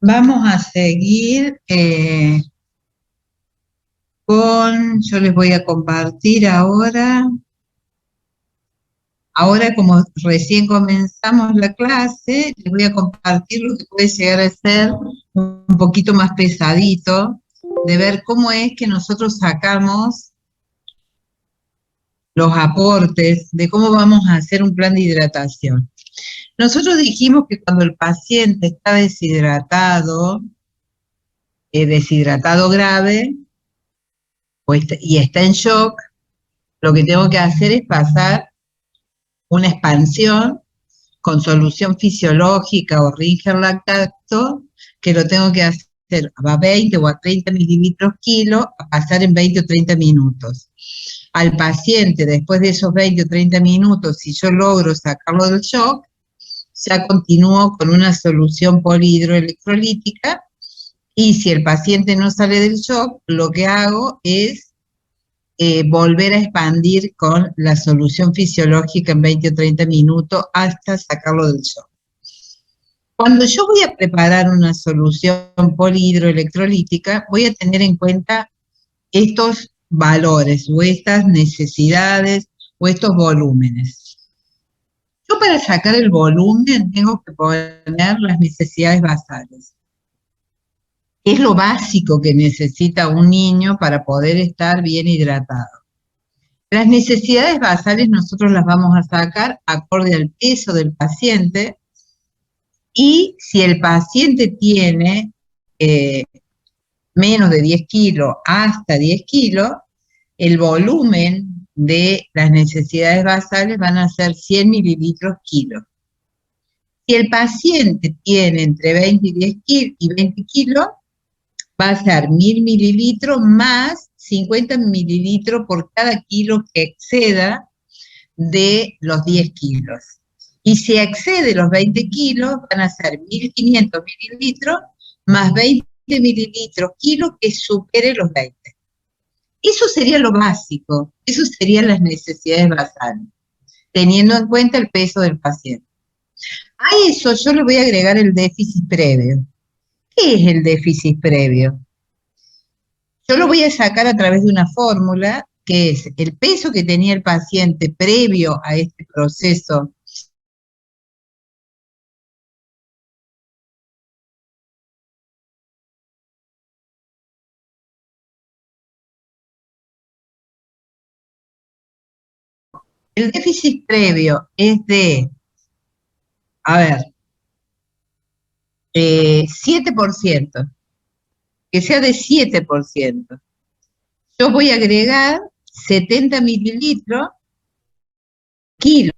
Vamos a seguir yo les voy a compartir ahora como recién comenzamos la clase, les voy a compartir lo que puede llegar a ser un poquito más pesadito, de ver cómo es que nosotros sacamos los aportes, de cómo vamos a hacer un plan de hidratación. Nosotros dijimos que cuando el paciente está deshidratado grave, y está en shock, lo que tengo que hacer es pasar una expansión con solución fisiológica o Ringer lactato, que lo tengo que hacer a 20 o a 30 mililitros kilo, a pasar en 20 o 30 minutos. Al paciente, después de esos 20 o 30 minutos, si yo logro sacarlo del shock, ya continúo con una solución polihidroelectrolítica, y si el paciente no sale del shock, lo que hago es volver a expandir con la solución fisiológica en 20 o 30 minutos hasta sacarlo del shock. Cuando yo voy a preparar una solución polihidroelectrolítica, voy a tener en cuenta estos valores o estas necesidades o estos volúmenes. Yo para sacar el volumen tengo que poner las necesidades basales. Es lo básico que necesita un niño para poder estar bien hidratado. Las necesidades basales nosotros las vamos a sacar acorde al peso del paciente, y si el paciente tiene menos de 10 kilos hasta 10 kilos, el volumen de las necesidades basales van a ser 100 mililitros kilo. Si el paciente tiene entre 20 y 20 kilos, va a ser 1000 mililitros más 50 mililitros por cada kilo que exceda de los 10 kilos. Y si excede los 20 kilos, van a ser 1500 mililitros más 20 mililitros kilo que supere los 20. Eso sería lo básico, eso serían las necesidades basales, teniendo en cuenta el peso del paciente. A eso yo le voy a agregar el déficit previo. ¿Qué es el déficit previo? Yo lo voy a sacar a través de una fórmula, que es el peso que tenía el paciente previo a este proceso El déficit previo es de, 7%, que sea de 7%. Yo voy a agregar 70 mililitros kilo.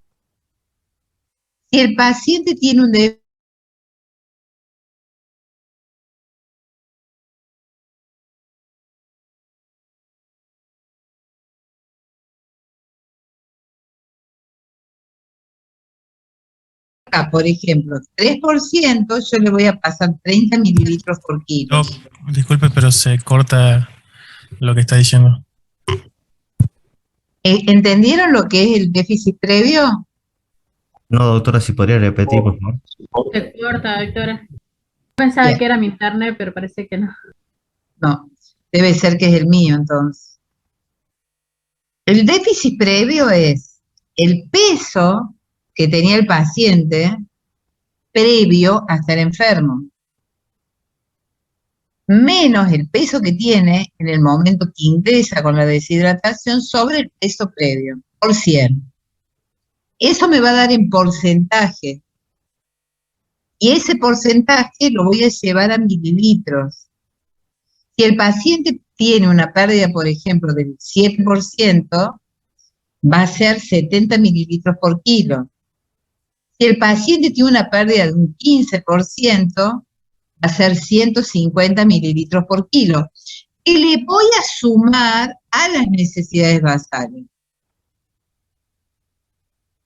Si el paciente tiene un déficit, por ejemplo, 3%, yo le voy a pasar 30 mililitros por kilo. No, disculpe, pero se corta lo que está diciendo. ¿Entendieron lo que es el déficit previo? No, doctora, si podría repetir, por favor. Se corta, doctora. Pensaba que era mi internet, pero parece que no. No, debe ser que es el mío entonces. El déficit previo es el peso que tenía el paciente previo a estar enfermo, menos el peso que tiene en el momento que ingresa con la deshidratación sobre el peso previo, por 100. Eso me va a dar en porcentaje, y ese porcentaje lo voy a llevar a mililitros. Si el paciente tiene una pérdida, por ejemplo, del 7%, va a ser 70 mililitros por kilo. Si el paciente tiene una pérdida de un 15%, va a ser 150 mililitros por kilo, que le voy a sumar a las necesidades basales.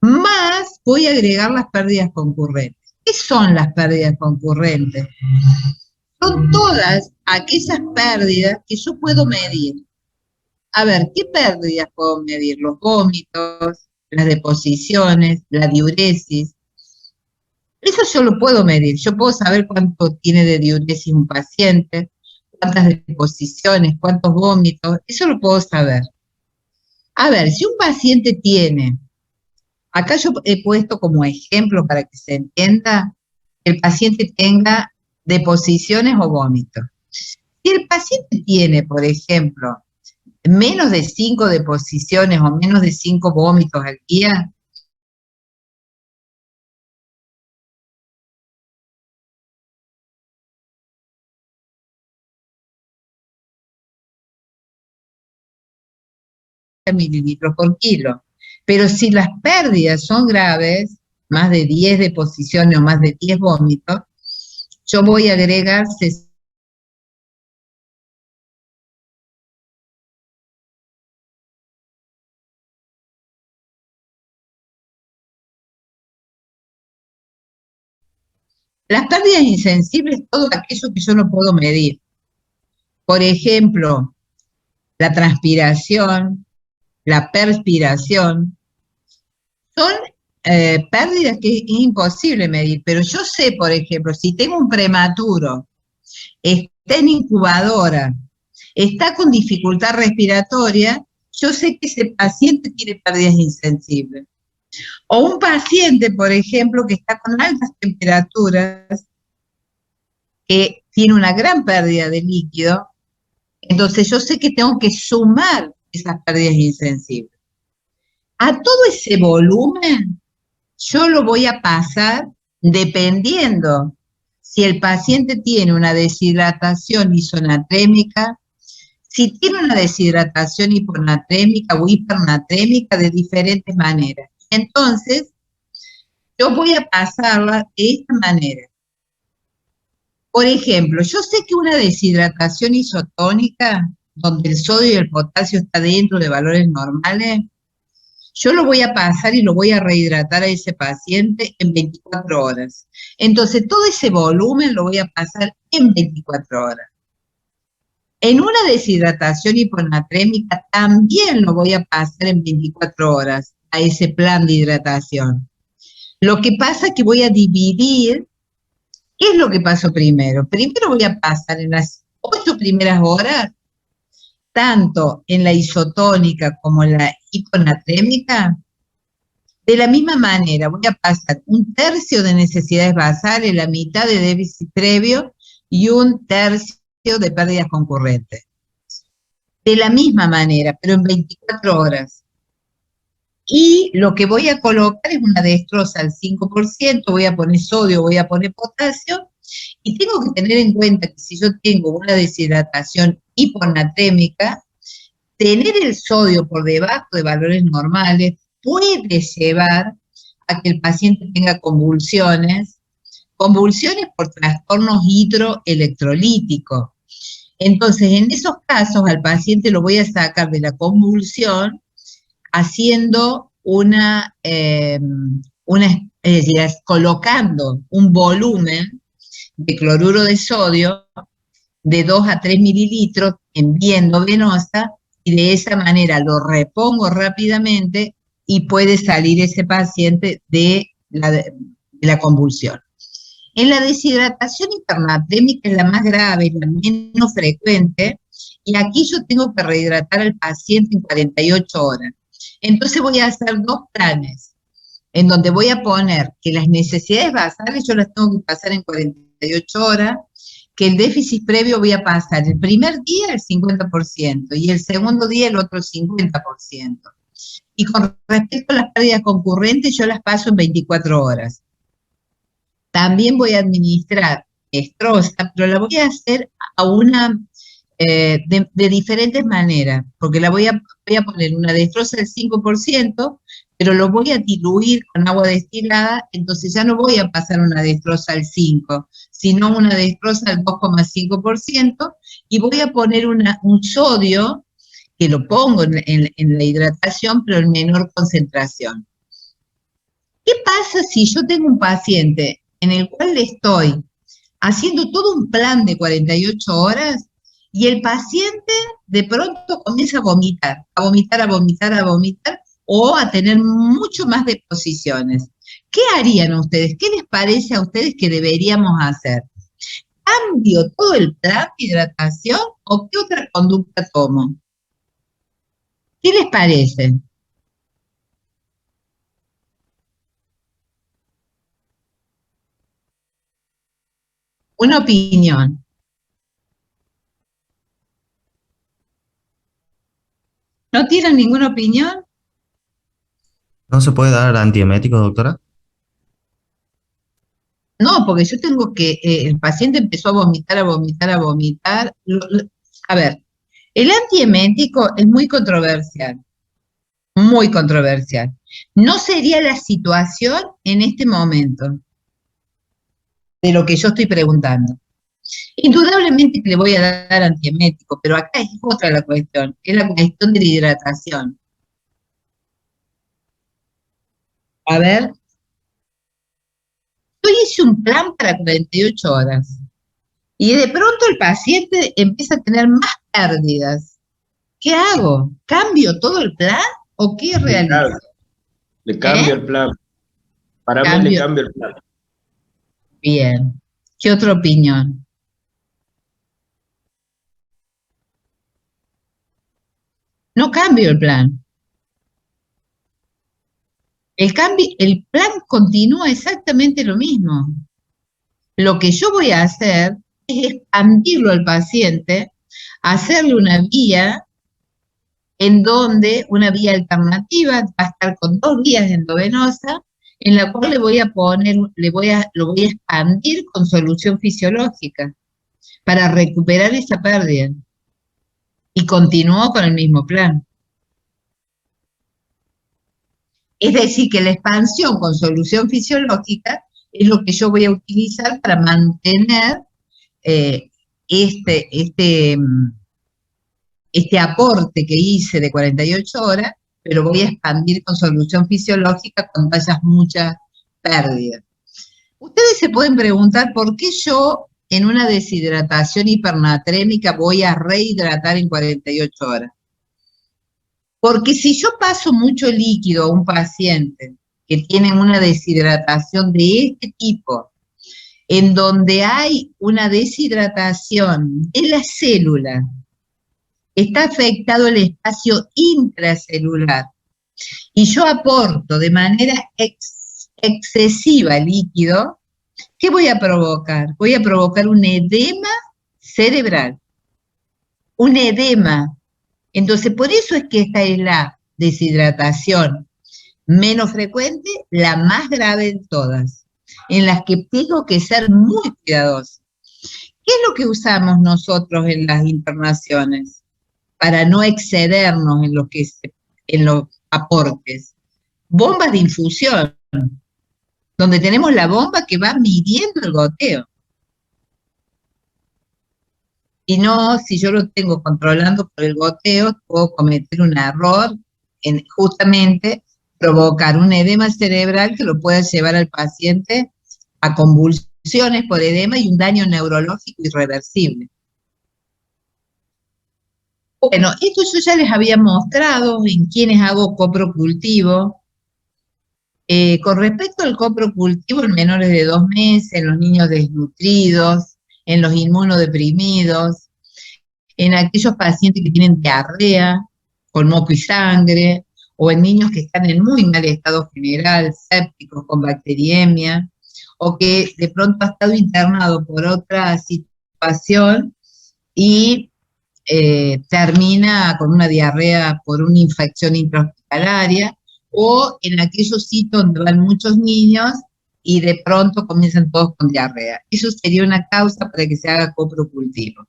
Más voy a agregar las pérdidas concurrentes. ¿Qué son las pérdidas concurrentes? Son todas aquellas pérdidas que yo puedo medir. A ver, ¿qué pérdidas puedo medir? Los vómitos, las deposiciones, la diuresis. Eso yo lo puedo medir, yo puedo saber cuánto tiene de diuresis un paciente, cuántas deposiciones, cuántos vómitos, eso lo puedo saber. A ver, si un paciente tiene, acá yo he puesto como ejemplo para que se entienda, que el paciente tenga deposiciones o vómitos. Si el paciente tiene, por ejemplo, menos de 5 deposiciones o menos de 5 vómitos al día, mililitros por kilo. Pero si las pérdidas son graves, más de 10 deposiciones o más de 10 vómitos, yo voy a agregar las pérdidas insensibles, todo aquello que yo no puedo medir. Por ejemplo, la transpiración, la perspiración, son pérdidas que es imposible medir, pero yo sé, por ejemplo, si tengo un prematuro, está en incubadora, está con dificultad respiratoria, yo sé que ese paciente tiene pérdidas insensibles. O un paciente, por ejemplo, que está con altas temperaturas, que tiene una gran pérdida de líquido, entonces yo sé que tengo que sumar esas pérdidas insensibles. A todo ese volumen, yo lo voy a pasar dependiendo si el paciente tiene una deshidratación isonatrémica, si tiene una deshidratación hiponatrémica o hipernatrémica de diferentes maneras. Entonces, yo voy a pasarla de esta manera. Por ejemplo, yo sé que una deshidratación isotónica, donde el sodio y el potasio está dentro de valores normales, yo lo voy a pasar y lo voy a rehidratar a ese paciente en 24 horas. Entonces, todo ese volumen lo voy a pasar en 24 horas. En una deshidratación hiponatrémica también lo voy a pasar en 24 horas a ese plan de hidratación. Lo que pasa es que voy a dividir. ¿Qué es lo que pasó primero? Primero voy a pasar en las 8 primeras horas, tanto en la isotónica como en la hiponatrémica. De la misma manera, voy a pasar 1/3 de necesidades basales, la mitad de déficit previo y 1/3 de pérdidas concurrentes. De la misma manera, pero en 24 horas. Y lo que voy a colocar es una dextrosa al 5%, voy a poner sodio, voy a poner potasio, y tengo que tener en cuenta que si yo tengo una deshidratación hiponatrémica, tener el sodio por debajo de valores normales puede llevar a que el paciente tenga convulsiones por trastornos hidroelectrolíticos. Entonces, en esos casos, al paciente lo voy a sacar de la convulsión haciendo colocando un volumen de cloruro de sodio de 2 a 3 mililitros en vía endovenosa, y de esa manera lo repongo rápidamente y puede salir ese paciente de la convulsión. En la deshidratación hipernatrémica es la más grave, la menos frecuente, y aquí yo tengo que rehidratar al paciente en 48 horas. Entonces voy a hacer 2 planes, en donde voy a poner que las necesidades basales yo las tengo que pasar en 48 horas, que el déficit previo voy a pasar el primer día el 50% y el segundo día el otro 50%. Y con respecto a las pérdidas concurrentes, yo las paso en 24 horas. También voy a administrar dextrosa, pero la voy a hacer a de diferentes maneras, porque voy a poner una dextrosa del 5%, pero lo voy a diluir con agua destilada, entonces ya no voy a pasar una dextrosa al 5%, sino una dextrosa al 2,5%, y voy a poner un sodio, que lo pongo en la hidratación, pero en menor concentración. ¿Qué pasa si yo tengo un paciente en el cual le estoy haciendo todo un plan de 48 horas y el paciente de pronto comienza a vomitar, o a tener mucho más deposiciones? ¿Qué harían ustedes? ¿Qué les parece a ustedes que deberíamos hacer? ¿Cambio todo el plan de hidratación o qué otra conducta tomo? ¿Qué les parece? Una opinión. ¿No tienen ninguna opinión? ¿No se puede dar antieméticos, doctora? No, porque yo tengo que, el paciente empezó a vomitar, a vomitar, a vomitar. A ver, el antiemético es muy controversial, muy controversial. No sería la situación en este momento de lo que yo estoy preguntando. Indudablemente que le voy a dar antiemético, pero acá es otra la cuestión, es la cuestión de la hidratación. A ver, yo hice un plan para 48 horas y de pronto el paciente empieza a tener más pérdidas. ¿Qué hago? ¿Cambio todo el plan o qué realizo? Le cambio el plan. Para mí le cambio el plan. Bien. ¿Qué otra opinión? No cambio el plan. El plan continúa exactamente lo mismo. Lo que yo voy a hacer es expandirlo al paciente, hacerle una vía en donde, una vía alternativa, va a estar con 2 vías endovenosas, en la cual le voy a poner, lo voy a expandir con solución fisiológica para recuperar esa pérdida. Y continúo con el mismo plan. Es decir, que la expansión con solución fisiológica es lo que yo voy a utilizar para mantener este aporte que hice de 48 horas, pero voy a expandir con solución fisiológica cuando haya mucha pérdida. Ustedes se pueden preguntar por qué yo en una deshidratación hipernatrémica voy a rehidratar en 48 horas. Porque si yo paso mucho líquido a un paciente que tiene una deshidratación de este tipo, en donde hay una deshidratación de la célula, está afectado el espacio intracelular, y yo aporto de manera excesiva líquido, ¿qué voy a provocar? Voy a provocar un edema cerebral, un edema. Entonces, por eso es que esta es la deshidratación menos frecuente, la más grave de todas, en las que tengo que ser muy cuidadoso. ¿Qué es lo que usamos nosotros en las internaciones para no excedernos en los aportes? Bombas de infusión, donde tenemos la bomba que va midiendo el goteo. Y no, si yo lo tengo controlando por el goteo, puedo cometer un error en justamente provocar un edema cerebral que lo pueda llevar al paciente a convulsiones por edema y un daño neurológico irreversible. Bueno, esto yo ya les había mostrado en quienes hago coprocultivo. Con respecto al coprocultivo en menores de 2 meses, en los niños desnutridos, en los inmunodeprimidos, en aquellos pacientes que tienen diarrea con moco y sangre, o en niños que están en muy mal estado general, sépticos, con bacteriemia, o que de pronto ha estado internado por otra situación y termina con una diarrea por una infección intrahospitalaria, o en aquellos sitios donde van muchos niños y de pronto comienzan todos con diarrea. Eso sería una causa para que se haga coprocultivo.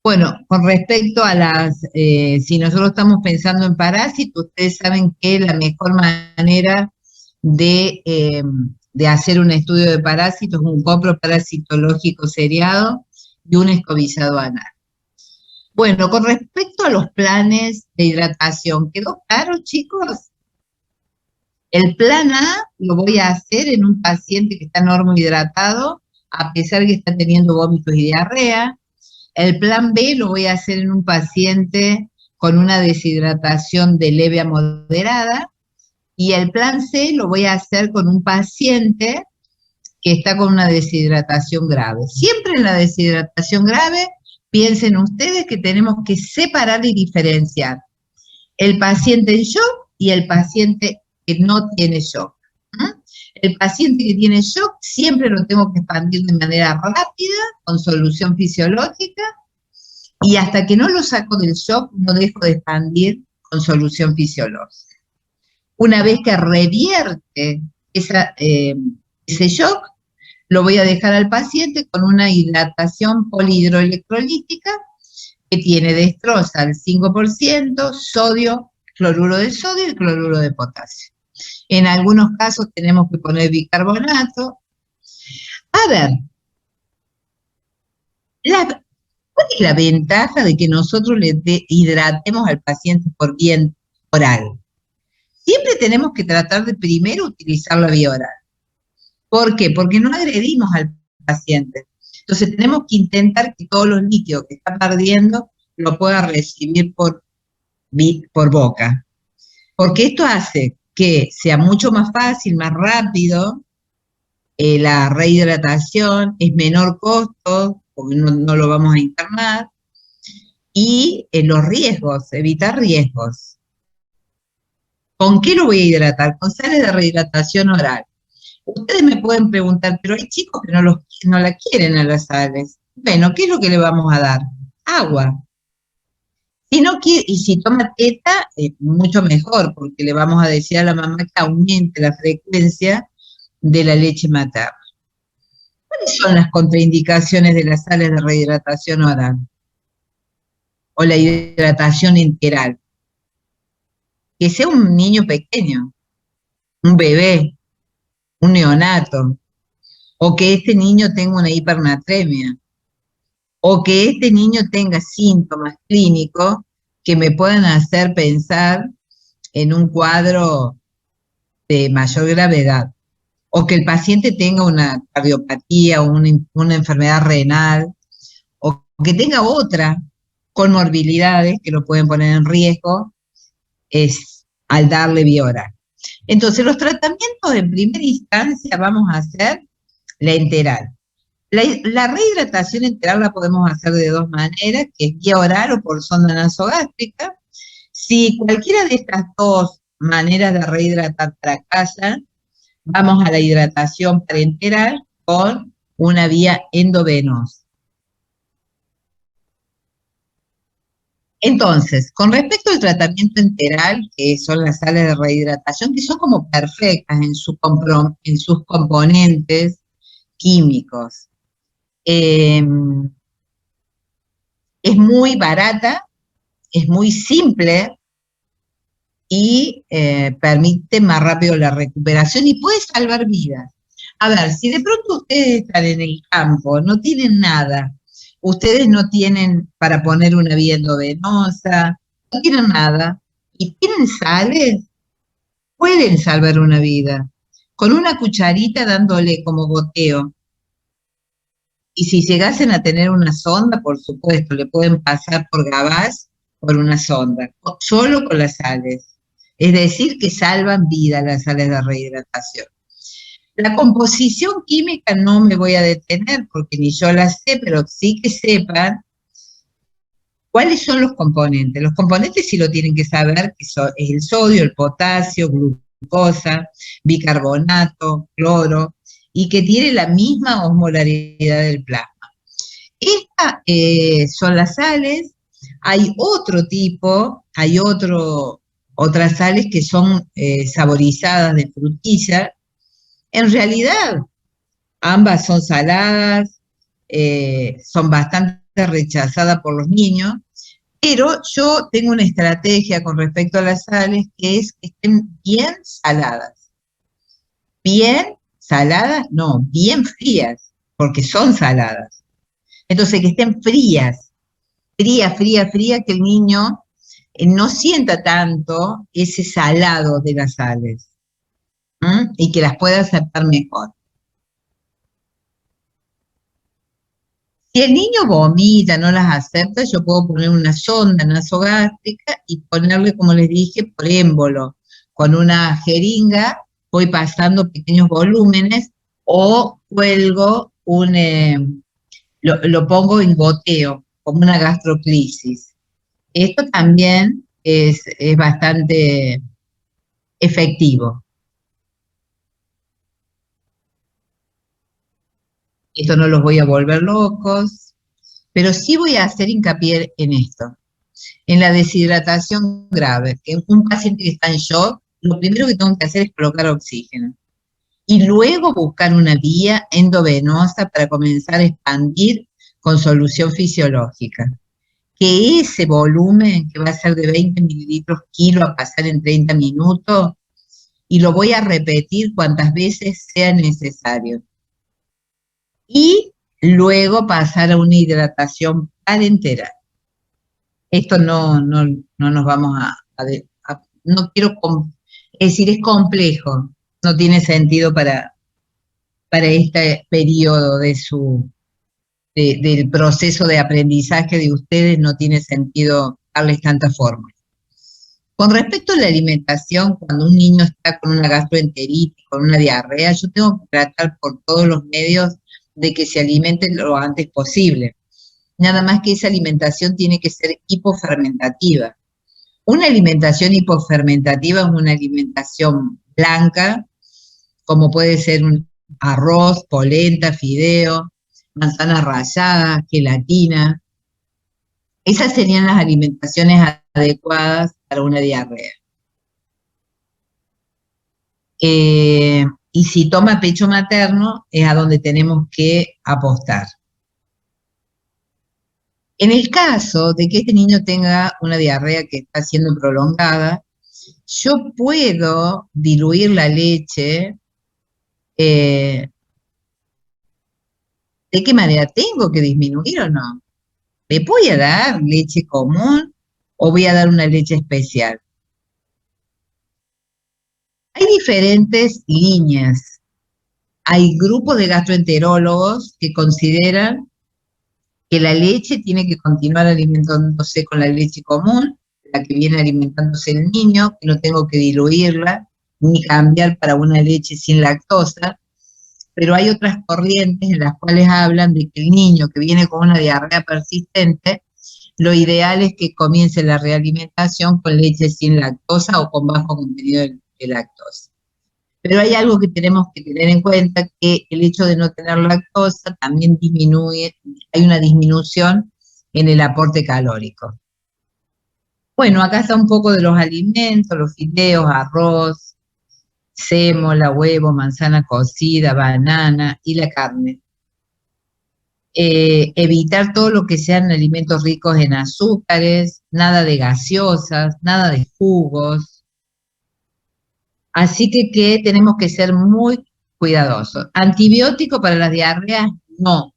Bueno, con respecto a si nosotros estamos pensando en parásitos, ustedes saben que la mejor manera de hacer un estudio de parásitos es un coproparasitológico seriado y un escobillado anal. Bueno, con respecto a los planes de hidratación, ¿quedó claro, chicos? El plan A lo voy a hacer en un paciente que está normohidratado, a pesar que está teniendo vómitos y diarrea. El plan B lo voy a hacer en un paciente con una deshidratación de leve a moderada. Y el plan C lo voy a hacer con un paciente que está con una deshidratación grave. Siempre en la deshidratación grave, piensen ustedes que tenemos que separar y diferenciar el paciente en shock y el paciente que no tiene shock. El paciente que tiene shock siempre lo tengo que expandir de manera rápida, con solución fisiológica, y hasta que no lo saco del shock, no dejo de expandir con solución fisiológica. Una vez que revierte ese shock, lo voy a dejar al paciente con una hidratación polihidroelectrolítica que tiene dextrosa al 5%, sodio, cloruro de sodio y cloruro de potasio. En algunos casos tenemos que poner bicarbonato. A ver, ¿cuál es la ventaja de que nosotros le hidratemos al paciente por vía oral? Siempre tenemos que tratar de primero utilizar la vía oral. ¿Por qué? Porque no agredimos al paciente. Entonces tenemos que intentar que todos los líquidos que está perdiendo lo pueda recibir por boca. Porque esto hace que sea mucho más fácil, más rápido, la rehidratación, es menor costo, porque no lo vamos a internar, y los riesgos, evitar riesgos. ¿Con qué lo voy a hidratar? Con sales de rehidratación oral. Ustedes me pueden preguntar, pero hay chicos que no la quieren a las sales. Bueno, ¿qué es lo que le vamos a dar? Agua. Si no quiere, y si toma teta, mucho mejor, porque le vamos a decir a la mamá que aumente la frecuencia de la leche materna. ¿Cuáles son las contraindicaciones de las sales de rehidratación oral? O la hidratación enteral. Que sea un niño pequeño, un bebé, un neonato, o que este niño tenga una hipernatremia, o que este niño tenga síntomas clínicos que me puedan hacer pensar en un cuadro de mayor gravedad, o que el paciente tenga una cardiopatía o una enfermedad renal, o que tenga otra comorbilidades que lo pueden poner en riesgo al darle vía oral. Entonces, los tratamientos en primera instancia vamos a hacer la enteral. La rehidratación enteral la podemos hacer de dos maneras, que es vía oral o por sonda nasogástrica. Si cualquiera de estas dos maneras de rehidratar fracasa, vamos a la hidratación parenteral con una vía endovenosa. Entonces, con respecto al tratamiento enteral, que son las sales de rehidratación, que son como perfectas en sus componentes químicos, es muy barata, es muy simple y permite más rápido la recuperación y puede salvar vidas. A ver, si de pronto ustedes están en el campo, no tienen nada, ustedes no tienen para poner una vía endovenosa, no tienen nada, y tienen sales, pueden salvar una vida, con una cucharita dándole como goteo. Y si llegasen a tener una sonda, por supuesto, le pueden pasar por gabás por una sonda, solo con las sales. Es decir, que salvan vida las sales de rehidratación. La composición química no me voy a detener porque ni yo la sé, pero sí que sepan cuáles son los componentes. Los componentes sí lo tienen que saber, que es el sodio, el potasio, glucosa, bicarbonato, cloro, y que tiene la misma osmolaridad del plasma. Estas son las sales. Hay otro tipo, hay otras sales que son saborizadas de frutilla. En realidad, ambas son saladas, son bastante rechazadas por los niños, pero yo tengo una estrategia con respecto a las sales que es que estén bien saladas. Bien saladas, no, bien frías, porque son saladas. Entonces, que estén frías, fría, que el niño no sienta tanto ese salado de las sales. Y que las pueda aceptar mejor. Si el niño vomita, no las acepta, yo puedo poner una sonda nasogástrica y ponerle, como les dije, por émbolo, con una jeringa, voy pasando pequeños volúmenes o cuelgo lo pongo en goteo, como una gastroclisis. Esto también es bastante efectivo. Esto no los voy a volver locos, pero sí voy a hacer hincapié en esto, en la deshidratación grave, que un paciente que está en shock, lo primero que tengo que hacer es colocar oxígeno. Y luego buscar una vía endovenosa para comenzar a expandir con solución fisiológica. Que ese volumen, que va a ser de 20 mililitros kilo a pasar en 30 minutos, y lo voy a repetir cuantas veces sea necesario. Y luego pasar a una hidratación parenteral. Esto no nos vamos no quiero, es decir, es complejo, no tiene sentido para este periodo del proceso de aprendizaje de ustedes, no tiene sentido darles tanta forma. Con respecto a la alimentación, cuando un niño está con una gastroenteritis, con una diarrea, yo tengo que tratar por todos los medios de que se alimente lo antes posible. Nada más que esa alimentación tiene que ser hipofermentativa. Una alimentación hipofermentativa es una alimentación blanca, como puede ser un arroz, polenta, fideo, manzana rallada, gelatina. Esas serían las alimentaciones adecuadas para una diarrea. Y si toma pecho materno, es a donde tenemos que apostar. En el caso de que este niño tenga una diarrea que está siendo prolongada, yo puedo diluir la leche. ¿De qué manera? ¿Tengo que disminuir o no? ¿Le voy a dar leche común o voy a dar una leche especial? Hay diferentes líneas. Hay grupos de gastroenterólogos que consideran que la leche tiene que continuar alimentándose con la leche común, la que viene alimentándose el niño, que no tengo que diluirla, ni cambiar para una leche sin lactosa, pero hay otras corrientes en las cuales hablan de que el niño que viene con una diarrea persistente, lo ideal es que comience la realimentación con leche sin lactosa o con bajo contenido de lactosa. Pero hay algo que tenemos que tener en cuenta, que el hecho de no tener lactosa también disminuye, hay una disminución en el aporte calórico. Bueno, acá está un poco de los alimentos, los fideos, arroz, sémola, huevo, manzana cocida, banana y la carne. Evitar todo lo que sean alimentos ricos en azúcares, nada de gaseosas, nada de jugos. Así que tenemos que ser muy cuidadosos. ¿Antibiótico para las diarreas? No.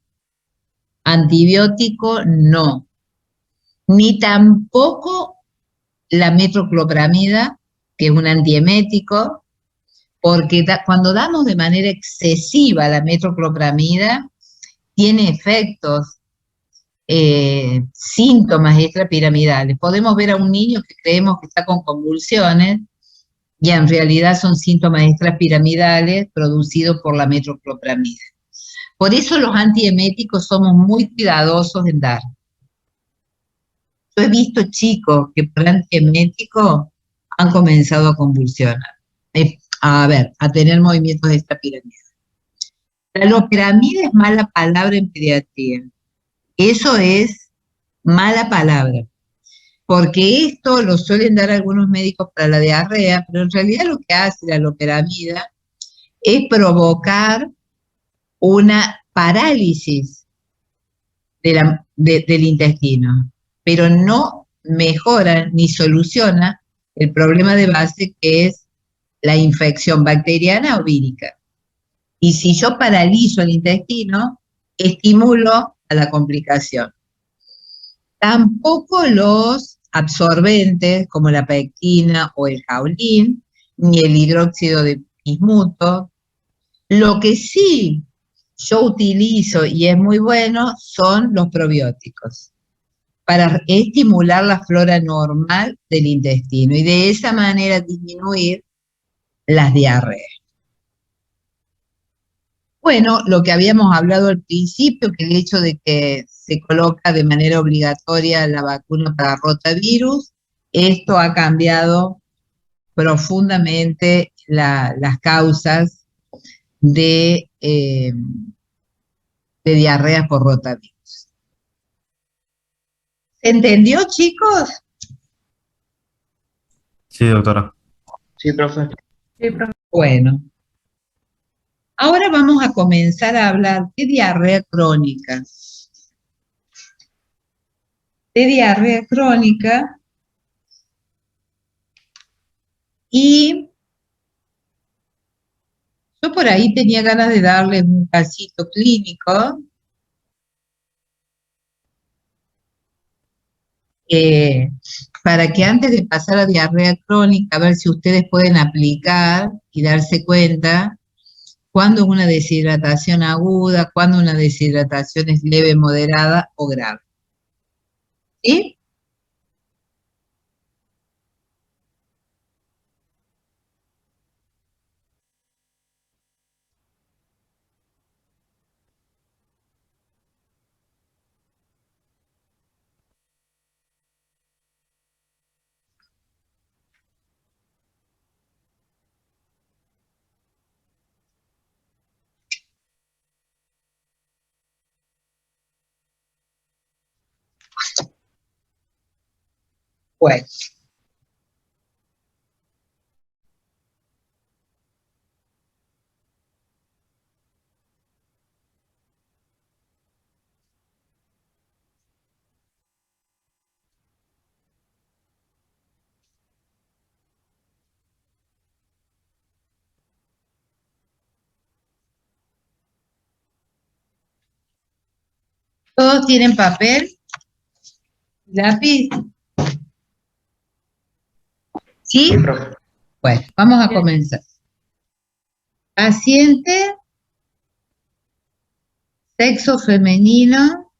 Antibiótico no. Ni tampoco la metoclopramida, que es un antiemético, porque cuando damos de manera excesiva la metoclopramida, tiene efectos, síntomas extrapiramidales. Podemos ver a un niño que creemos que está con convulsiones, y en realidad son síntomas extrapiramidales producidos por la metoclopramida. Por eso los antieméticos somos muy cuidadosos en dar. Yo he visto chicos que por antiemético han comenzado a convulsionar, a tener movimientos extrapiramidales. La loperamida es mala palabra en pediatría. Eso es mala palabra. Porque esto lo suelen dar algunos médicos para la diarrea, pero en realidad lo que hace la loperamida es provocar una parálisis del intestino, pero no mejora ni soluciona el problema de base, que es la infección bacteriana o vírica. Y si yo paralizo el intestino, estimulo a la complicación. Tampoco los absorbentes como la pectina o el caolín, ni el hidróxido de bismuto. Lo que sí yo utilizo y es muy bueno son los probióticos. para estimular la flora normal del intestino y de esa manera disminuir las diarreas. Bueno, lo que habíamos hablado al principio, que el hecho de que se coloca de manera obligatoria la vacuna para rotavirus, esto ha cambiado profundamente las causas de diarreas por rotavirus. ¿Se entendió, chicos? Sí, doctora. Sí, profe. Sí, profe. Bueno, ahora vamos a comenzar a hablar de diarrea crónica. De diarrea crónica y yo por ahí tenía ganas de darles un casito clínico para que antes de pasar a diarrea crónica, a ver si ustedes pueden aplicar y darse cuenta cuándo es una deshidratación aguda, cuándo una deshidratación es leve, moderada o grave. ¿Sí? Bueno. ¿Todos tienen papel? ¿Lápiz? ¿Sí? Sí, profe. Bueno, vamos a comenzar. Paciente, sexo femenino,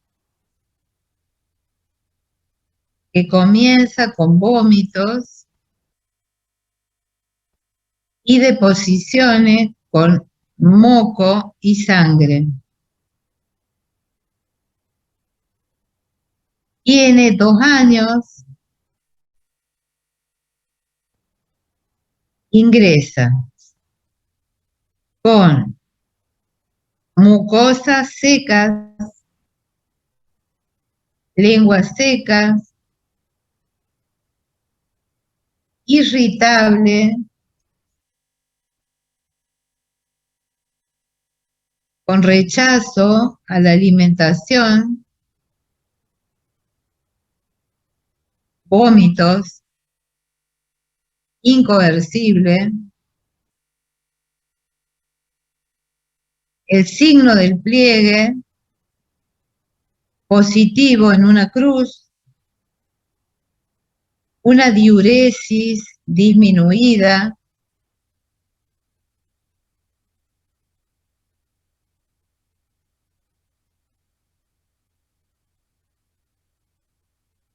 que comienza con vómitos y deposiciones con moco y sangre. Tiene 2 años, ingresa con mucosas secas, lengua seca, irritable, con rechazo a la alimentación, vómitos, incoercible, el signo del pliegue, positivo en una cruz, una diuresis disminuida,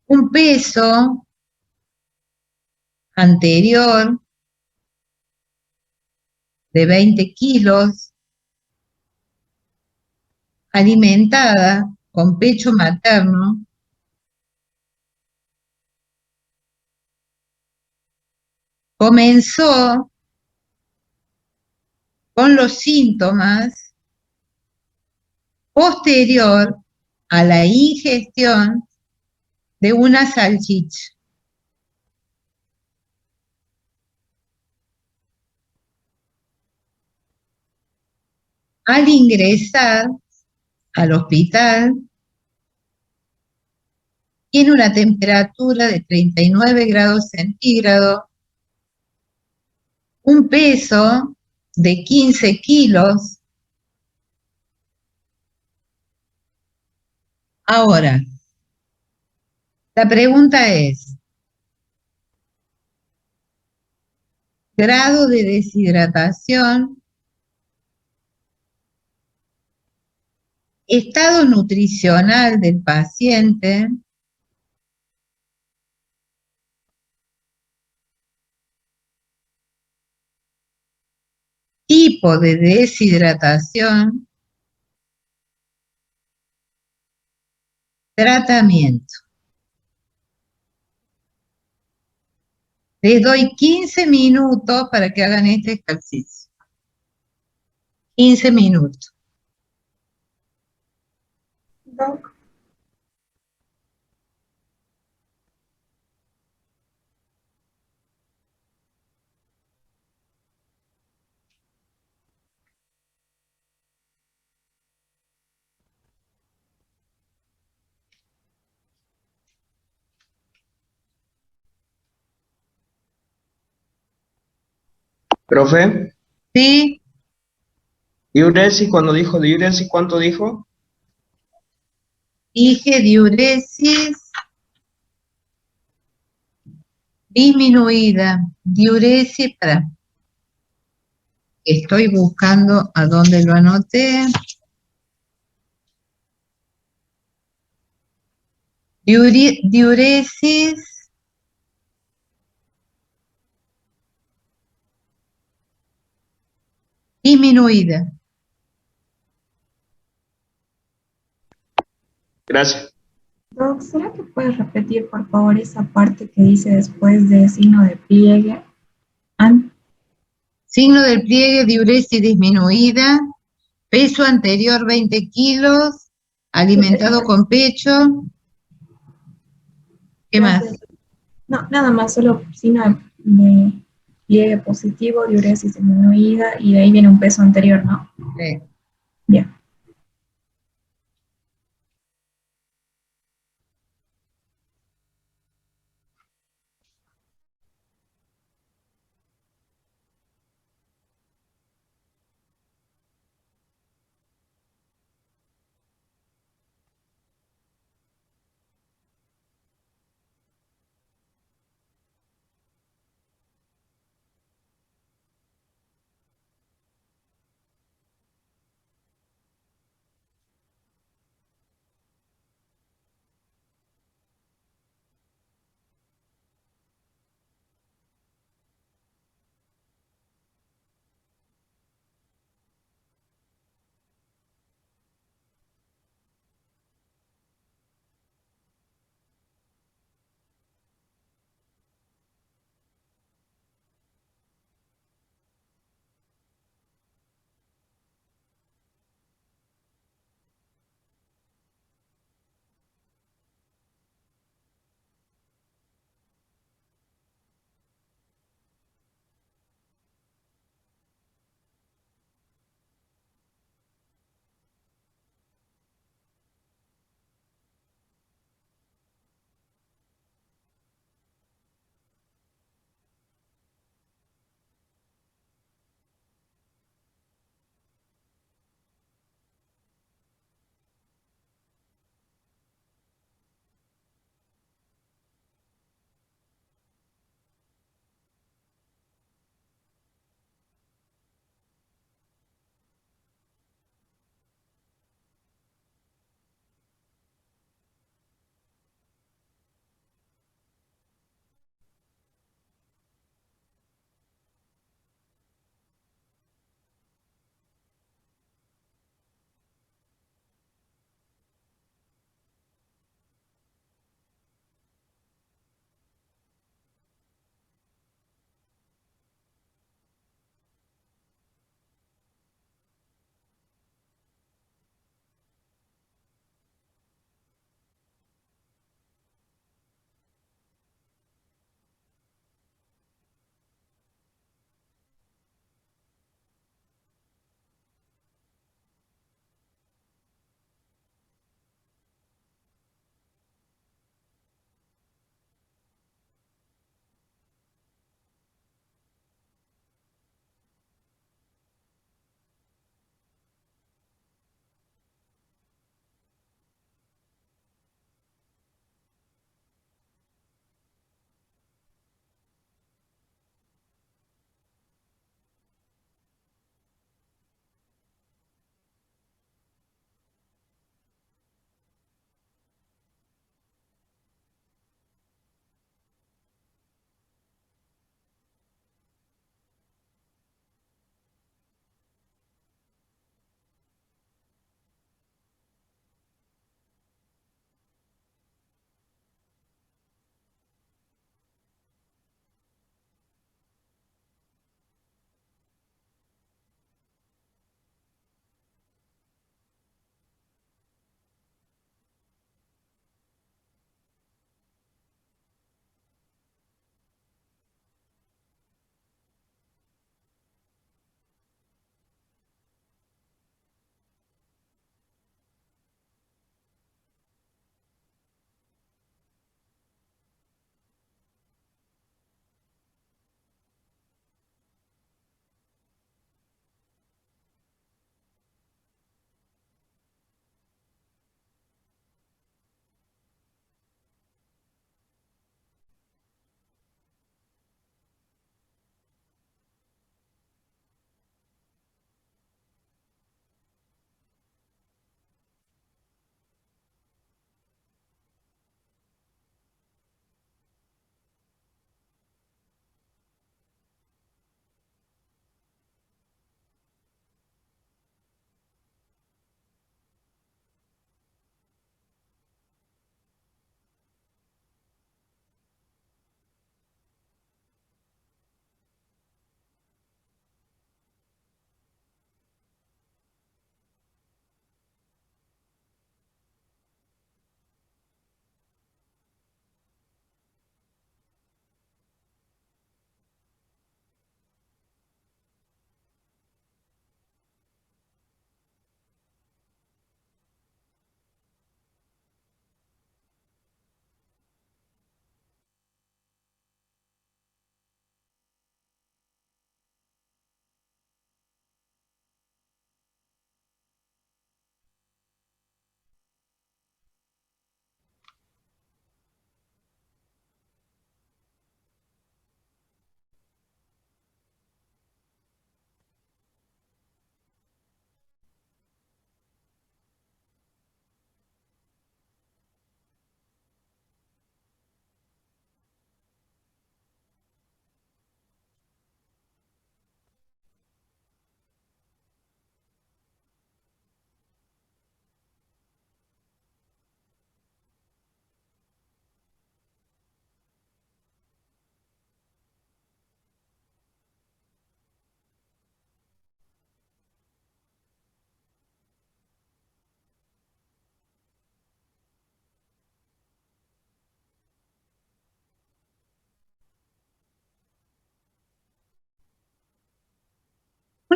un peso anterior de 20 kilos, alimentada con pecho materno, comenzó con los síntomas posterior a la ingestión de una salchicha. Al ingresar al hospital, tiene una temperatura de 39 grados centígrados, un peso de 15 kilos. Ahora, la pregunta es, grado de deshidratación, estado nutricional del paciente, tipo de deshidratación, tratamiento. Les doy 15 minutos para que hagan este ejercicio. 15 minutos. Doc, Profe, ¿Sí? diuresis, cuando dijo diuresis, ¿cuánto dijo? Dije diuresis disminuida. Diuresis, para. Estoy buscando a dónde lo anoté. Diuresis disminuida. Gracias. Doc, ¿será que puedes repetir por favor esa parte que dice después de signo de pliegue? Signo del pliegue, diuresis disminuida. Peso anterior 20 kilos. Alimentado con pecho. ¿Qué más? Gracias. No, nada más, solo signo de pliegue positivo, diuresis disminuida y de ahí viene un peso anterior, ¿no? Sí. Bien.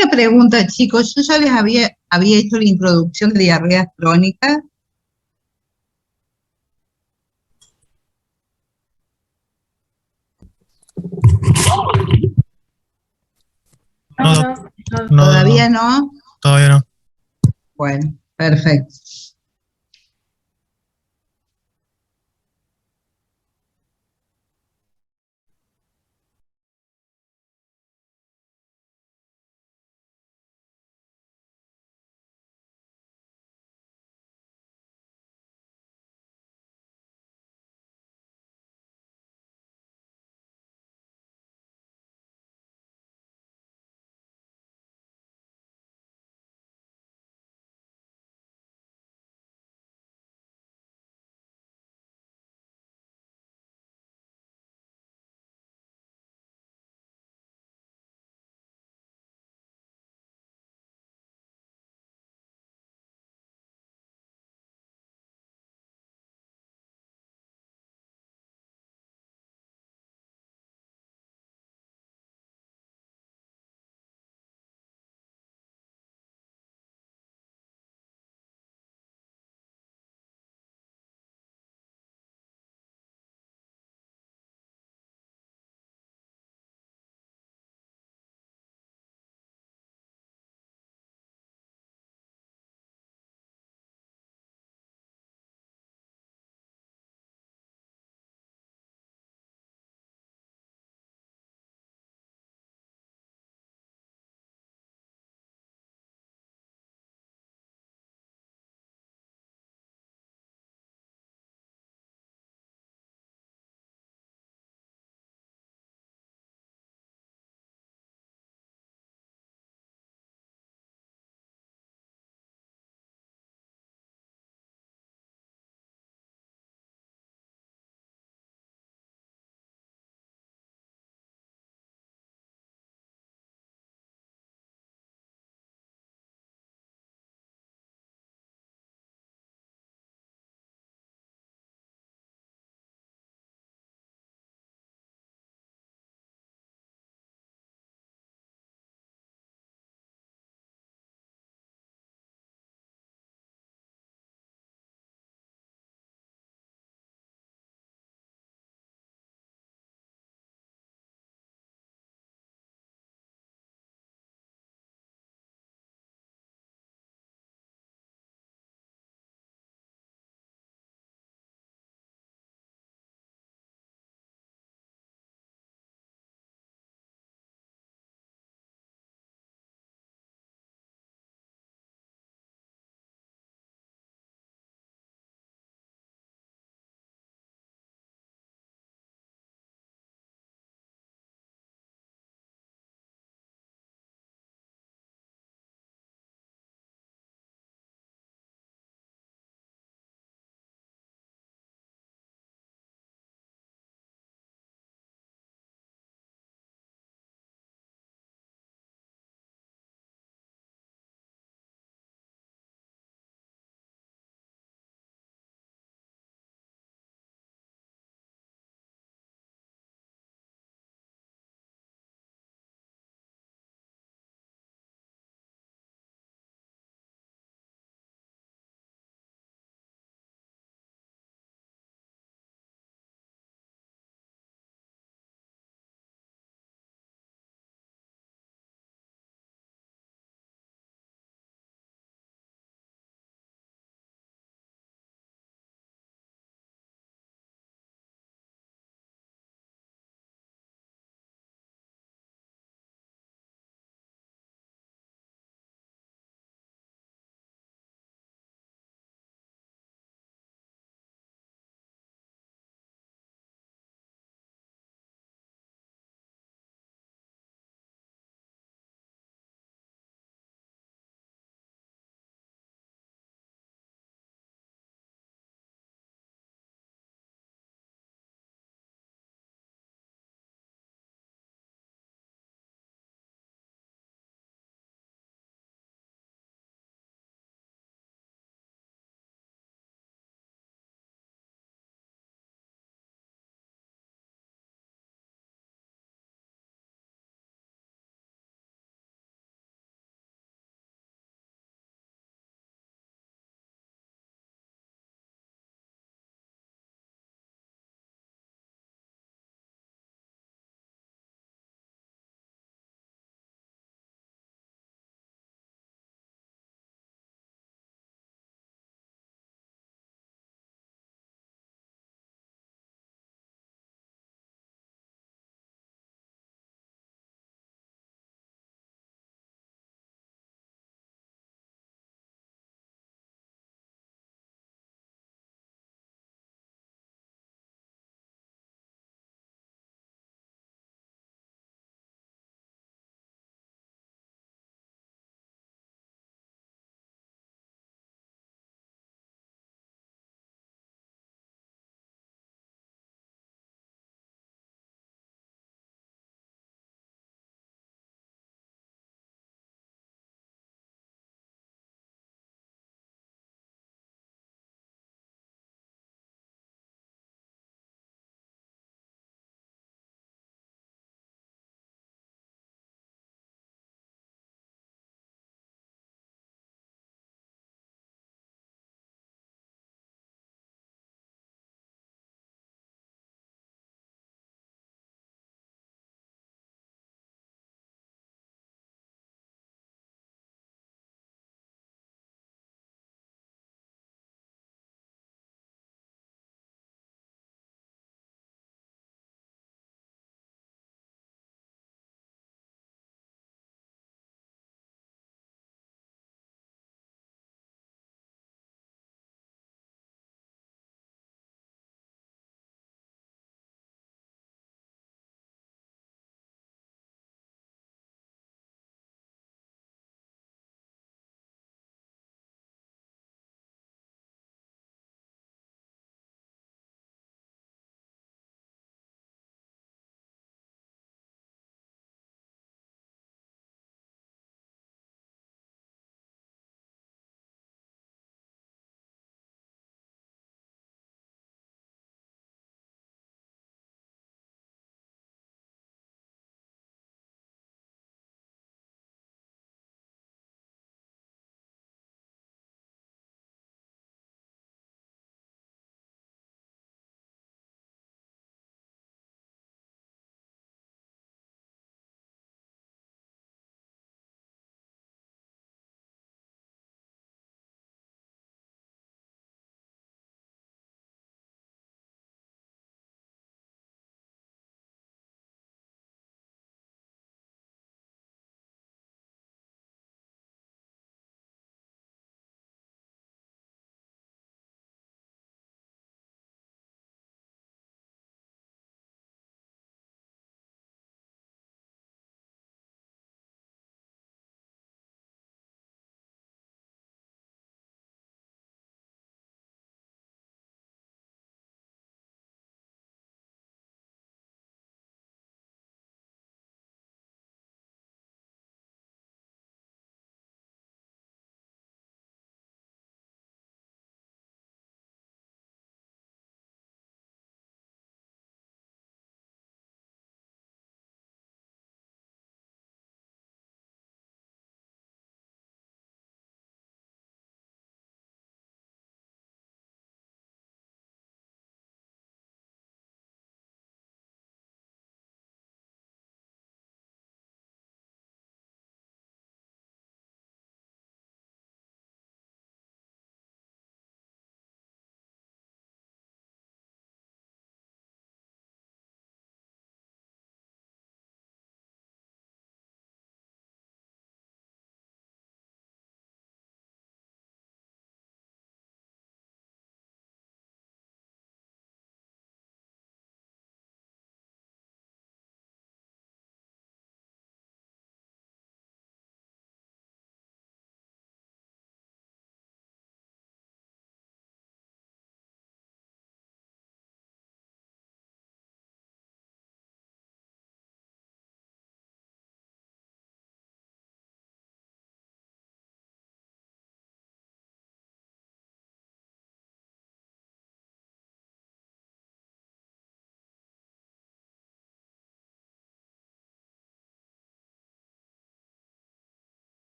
Una pregunta, chicos, yo ya les había hecho la introducción de diarreas crónicas. No, No, no, no. no, ¿Todavía no? todavía no. Bueno, perfecto.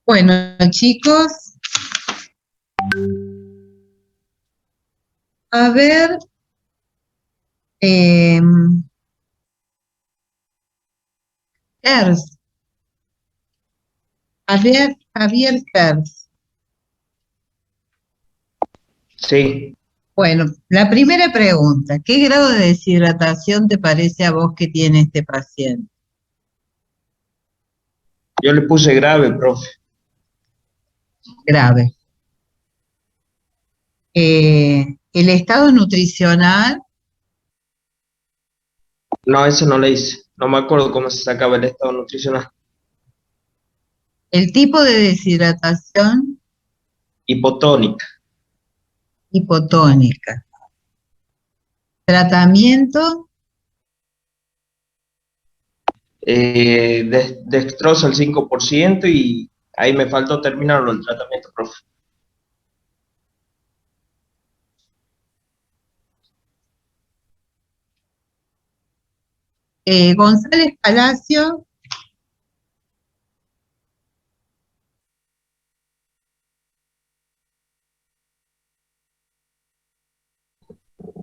Bueno, chicos, a ver, eh, Ernst, Javier Ernst. Sí, Bueno, la primera pregunta, ¿qué grado de deshidratación te parece a vos que tiene este paciente? yo le puse grave, profe. Grave. El estado nutricional, No, eso no le hice. No me acuerdo cómo se sacaba el estado nutricional. el tipo de deshidratación Hipotónica. hipotónica, tratamiento, Dextrosa al 5% y ahí me faltó terminarlo el tratamiento, profe. González Palacio,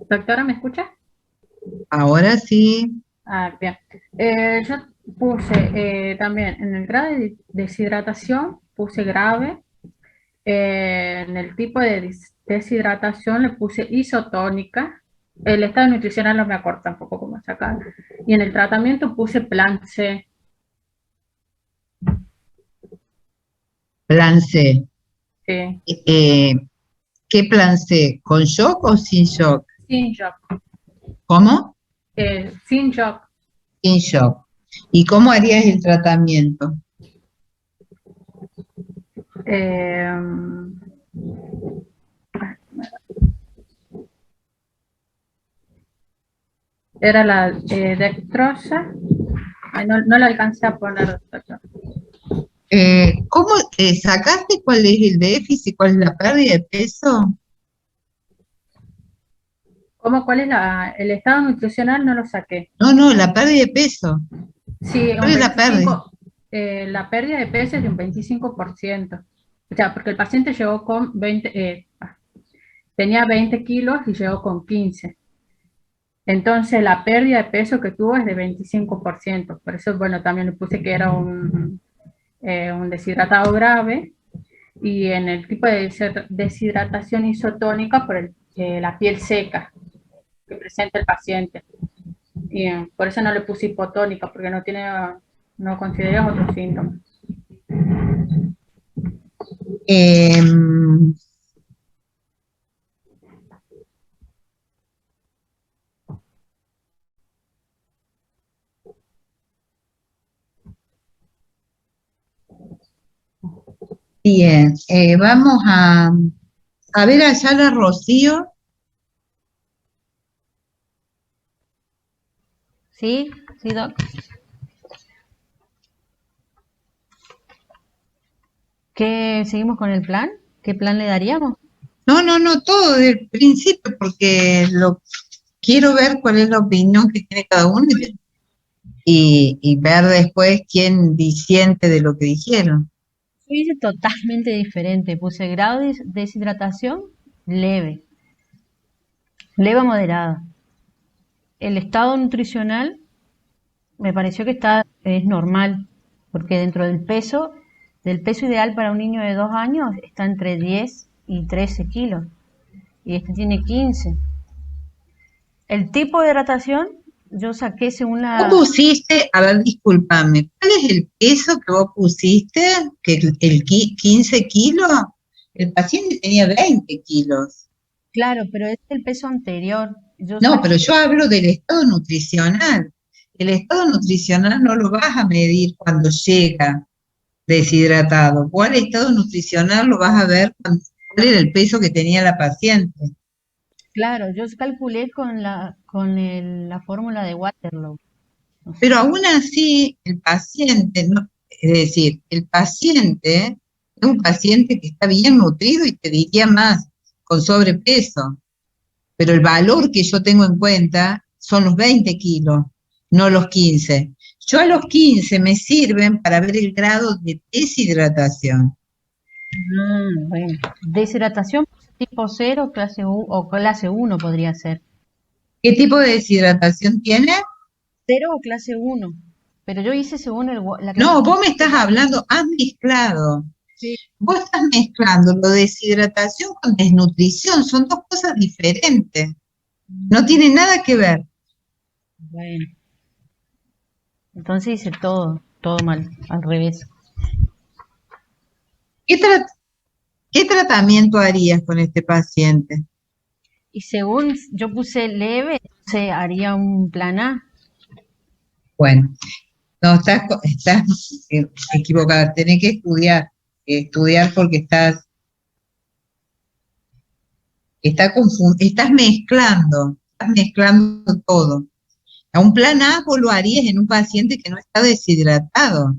Doctora, ¿me escucha? ahora sí, Ah, bien. Yo puse también en el grado de deshidratación, puse grave. En el tipo de deshidratación le puse isotónica. El estado nutricional no me acuerdo tampoco cómo sacar. Y en el tratamiento puse plan C, plan C. sí, ¿Qué plan C? ¿Con shock o sin shock? sin shock. ¿Cómo? Sin shock. Sin shock. ¿Y cómo harías el tratamiento? Eh, Era la dextrosa. Ay, no, no la alcancé a poner, doctor. ¿Cómo sacaste cuál es el déficit, cuál es la pérdida de peso? ¿Cómo, cuál es el estado nutricional? No lo saqué. No, la pérdida de peso. Sí, ¿Cuál un es la pérdida? 25, la pérdida de peso es de un 25%. O sea, porque el paciente llegó con 20, tenía 20 kilos y llegó con 15. Entonces, la pérdida de peso que tuvo es de 25%. Por eso, bueno, también le puse que era un deshidratado grave. Y en el tipo de deshidratación isotónica por la piel seca que presenta el paciente. Y por eso no le puse hipotónica, porque no consideré otros síntomas. Em, bien, vamos a ver allá la Rocío. Sí, sí, Doc. ¿Qué seguimos con el plan? ¿Qué plan le daríamos? No, todo desde el principio, porque quiero ver cuál es la opinión que tiene cada uno y ver después quién disiente de lo que dijeron. Yo hice totalmente diferente. Puse grado de deshidratación leve, leve a moderada. El estado nutricional me pareció que es normal, porque dentro del peso ideal para un niño de 2 años está entre 10 y 13 kilos, y este tiene 15. El tipo de hidratación, yo saqué según Vos pusiste, a ver, discúlpame, ¿cuál es el peso que vos pusiste? ¿Que el 15 kilos? El paciente tenía 20 kilos. Claro, pero es el peso anterior. No, pero yo hablo del estado nutricional. El estado nutricional no lo vas a medir cuando llega deshidratado. ¿Cuál estado nutricional lo vas a ver cuál era el peso que tenía la paciente? Claro, yo calculé con la fórmula de Waterloo. No sé. Pero aún así, el paciente, es decir, el paciente es un paciente que está bien nutrido y te diría más, con sobrepeso. Pero el valor que yo tengo en cuenta son los 20 kilos, no los 15. Yo a los 15 me sirven para ver el grado de deshidratación. Bueno, deshidratación tipo 0, clase U o clase 1 podría ser. ¿Qué tipo de deshidratación tiene? 0 o clase 1. Pero yo hice según la No, vos me estás hablando, has mezclado. Sí. Vos estás mezclando lo de deshidratación con desnutrición, son dos cosas diferentes. No tiene nada que ver. Bueno. Entonces hice todo mal, al revés. ¿Qué tratamiento harías con este paciente? Y según yo puse leve, se haría un plan A. Bueno, no, estás equivocada, tenés que estudiar porque estás mezclando todo. A un plan A vos lo harías en un paciente que no está deshidratado.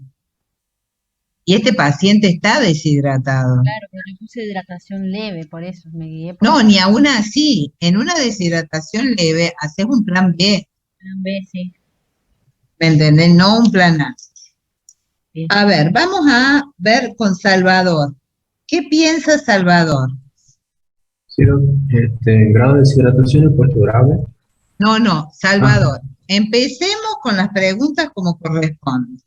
Y este paciente está deshidratado. Claro, pero yo puse hidratación leve, por eso me guié por No, ni aún así. En una deshidratación leve haces un plan B. plan B, sí. ¿Me entendés? No un plan A. Sí. A ver, vamos a ver con Salvador. ¿Qué piensa Salvador? Sí, grado de deshidratación he puesto grave. No, Salvador. Empecemos con las preguntas como corresponde.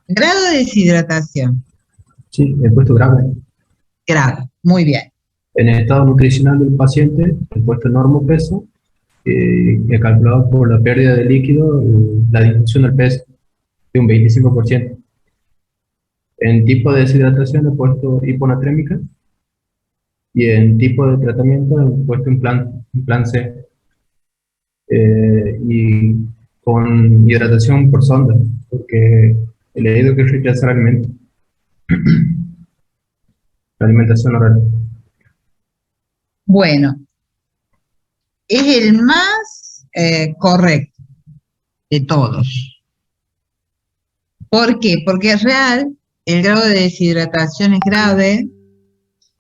Grado de deshidratación. Sí, he puesto grave. Grave, muy bien. En el estado nutricional del paciente he puesto normopeso y he calculado por la pérdida de líquido la disminución del peso de un 25%. En tipo de deshidratación he puesto hiponatrémica y en tipo de tratamiento he puesto un plan C. Y con hidratación por sonda, porque he leído que es rechazar alimento. La alimentación oral. Bueno, es el más correcto de todos. ¿Por qué? Porque es real, el grado de deshidratación es grave,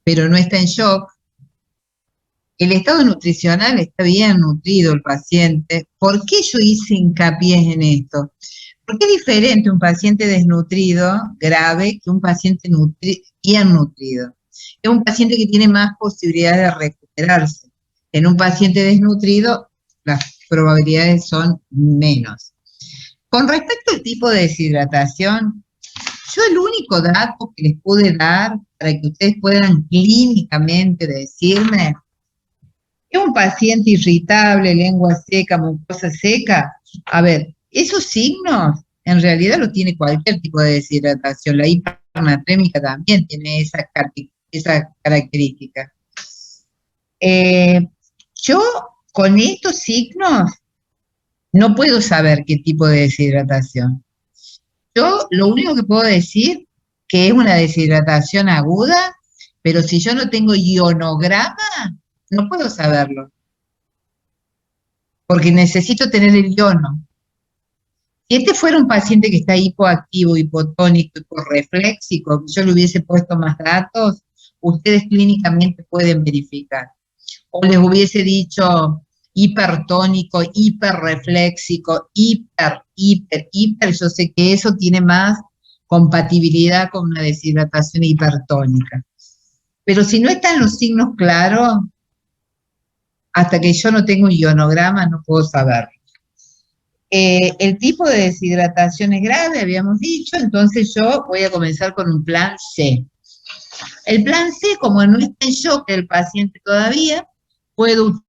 pero no está en shock. El estado nutricional está bien nutrido el paciente. ¿Por qué yo hice hincapié en esto? Porque es diferente un paciente desnutrido, grave, que un paciente bien nutrido. Es un paciente que tiene más posibilidades de recuperarse. En un paciente desnutrido, las probabilidades son menos. Con respecto al tipo de deshidratación, yo el único dato que les pude dar para que ustedes puedan clínicamente decirme es un paciente irritable, lengua seca, mucosa seca. A ver, esos signos en realidad los tiene cualquier tipo de deshidratación. La hipernatrémica también tiene esa característica. Yo con estos signos no puedo saber qué tipo de deshidratación. Yo lo único que puedo decir que es una deshidratación aguda, pero si yo no tengo ionograma, no puedo saberlo. Porque necesito tener el iono. Si este fuera un paciente que está hipoactivo, hipotónico, hiporrefléxico, yo le hubiese puesto más datos, ustedes clínicamente pueden verificar. O les hubiese dicho hipertónico, hiperrefléxico, hiper, yo sé que eso tiene más compatibilidad con una deshidratación hipertónica. Pero si no están los signos claros, hasta que yo no tengo un ionograma no puedo saberlo. El tipo de deshidratación es grave, habíamos dicho, entonces yo voy a comenzar con un plan C. El plan C, como no está en shock el paciente todavía, puedo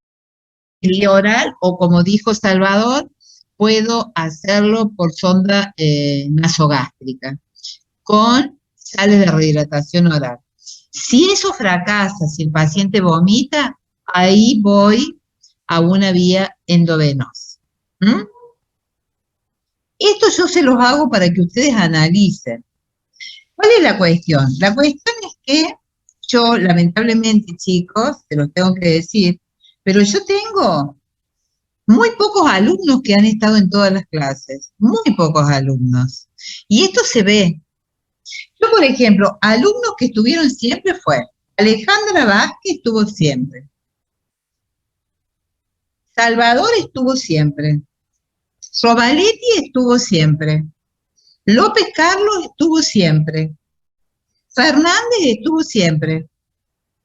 utilizar oral o, como dijo Salvador, puedo hacerlo por sonda nasogástrica con sales de rehidratación oral. Si eso fracasa, si el paciente vomita, ahí voy a una vía endovenosa. Esto yo se los hago para que ustedes analicen. ¿Cuál es la cuestión? La cuestión es que yo, lamentablemente, chicos, se los tengo que decir, pero yo tengo muy pocos alumnos que han estado en todas las clases, muy pocos alumnos. Y esto se ve. Yo, por ejemplo, alumnos que estuvieron siempre fue Alejandra Vázquez estuvo siempre. Salvador estuvo siempre. Rovaletti estuvo siempre. López Carlos estuvo siempre. Fernández estuvo siempre.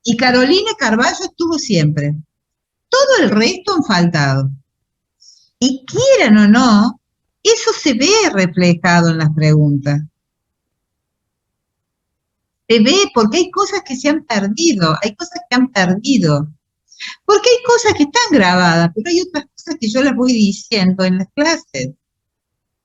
Y Carolina Carballo estuvo siempre. Todo el resto han faltado. Y quieran o no, eso se ve reflejado en las preguntas. Se ve porque hay cosas que se han perdido, hay cosas que han perdido. Porque hay cosas que están grabadas, pero hay otras cosas que yo las voy diciendo en las clases.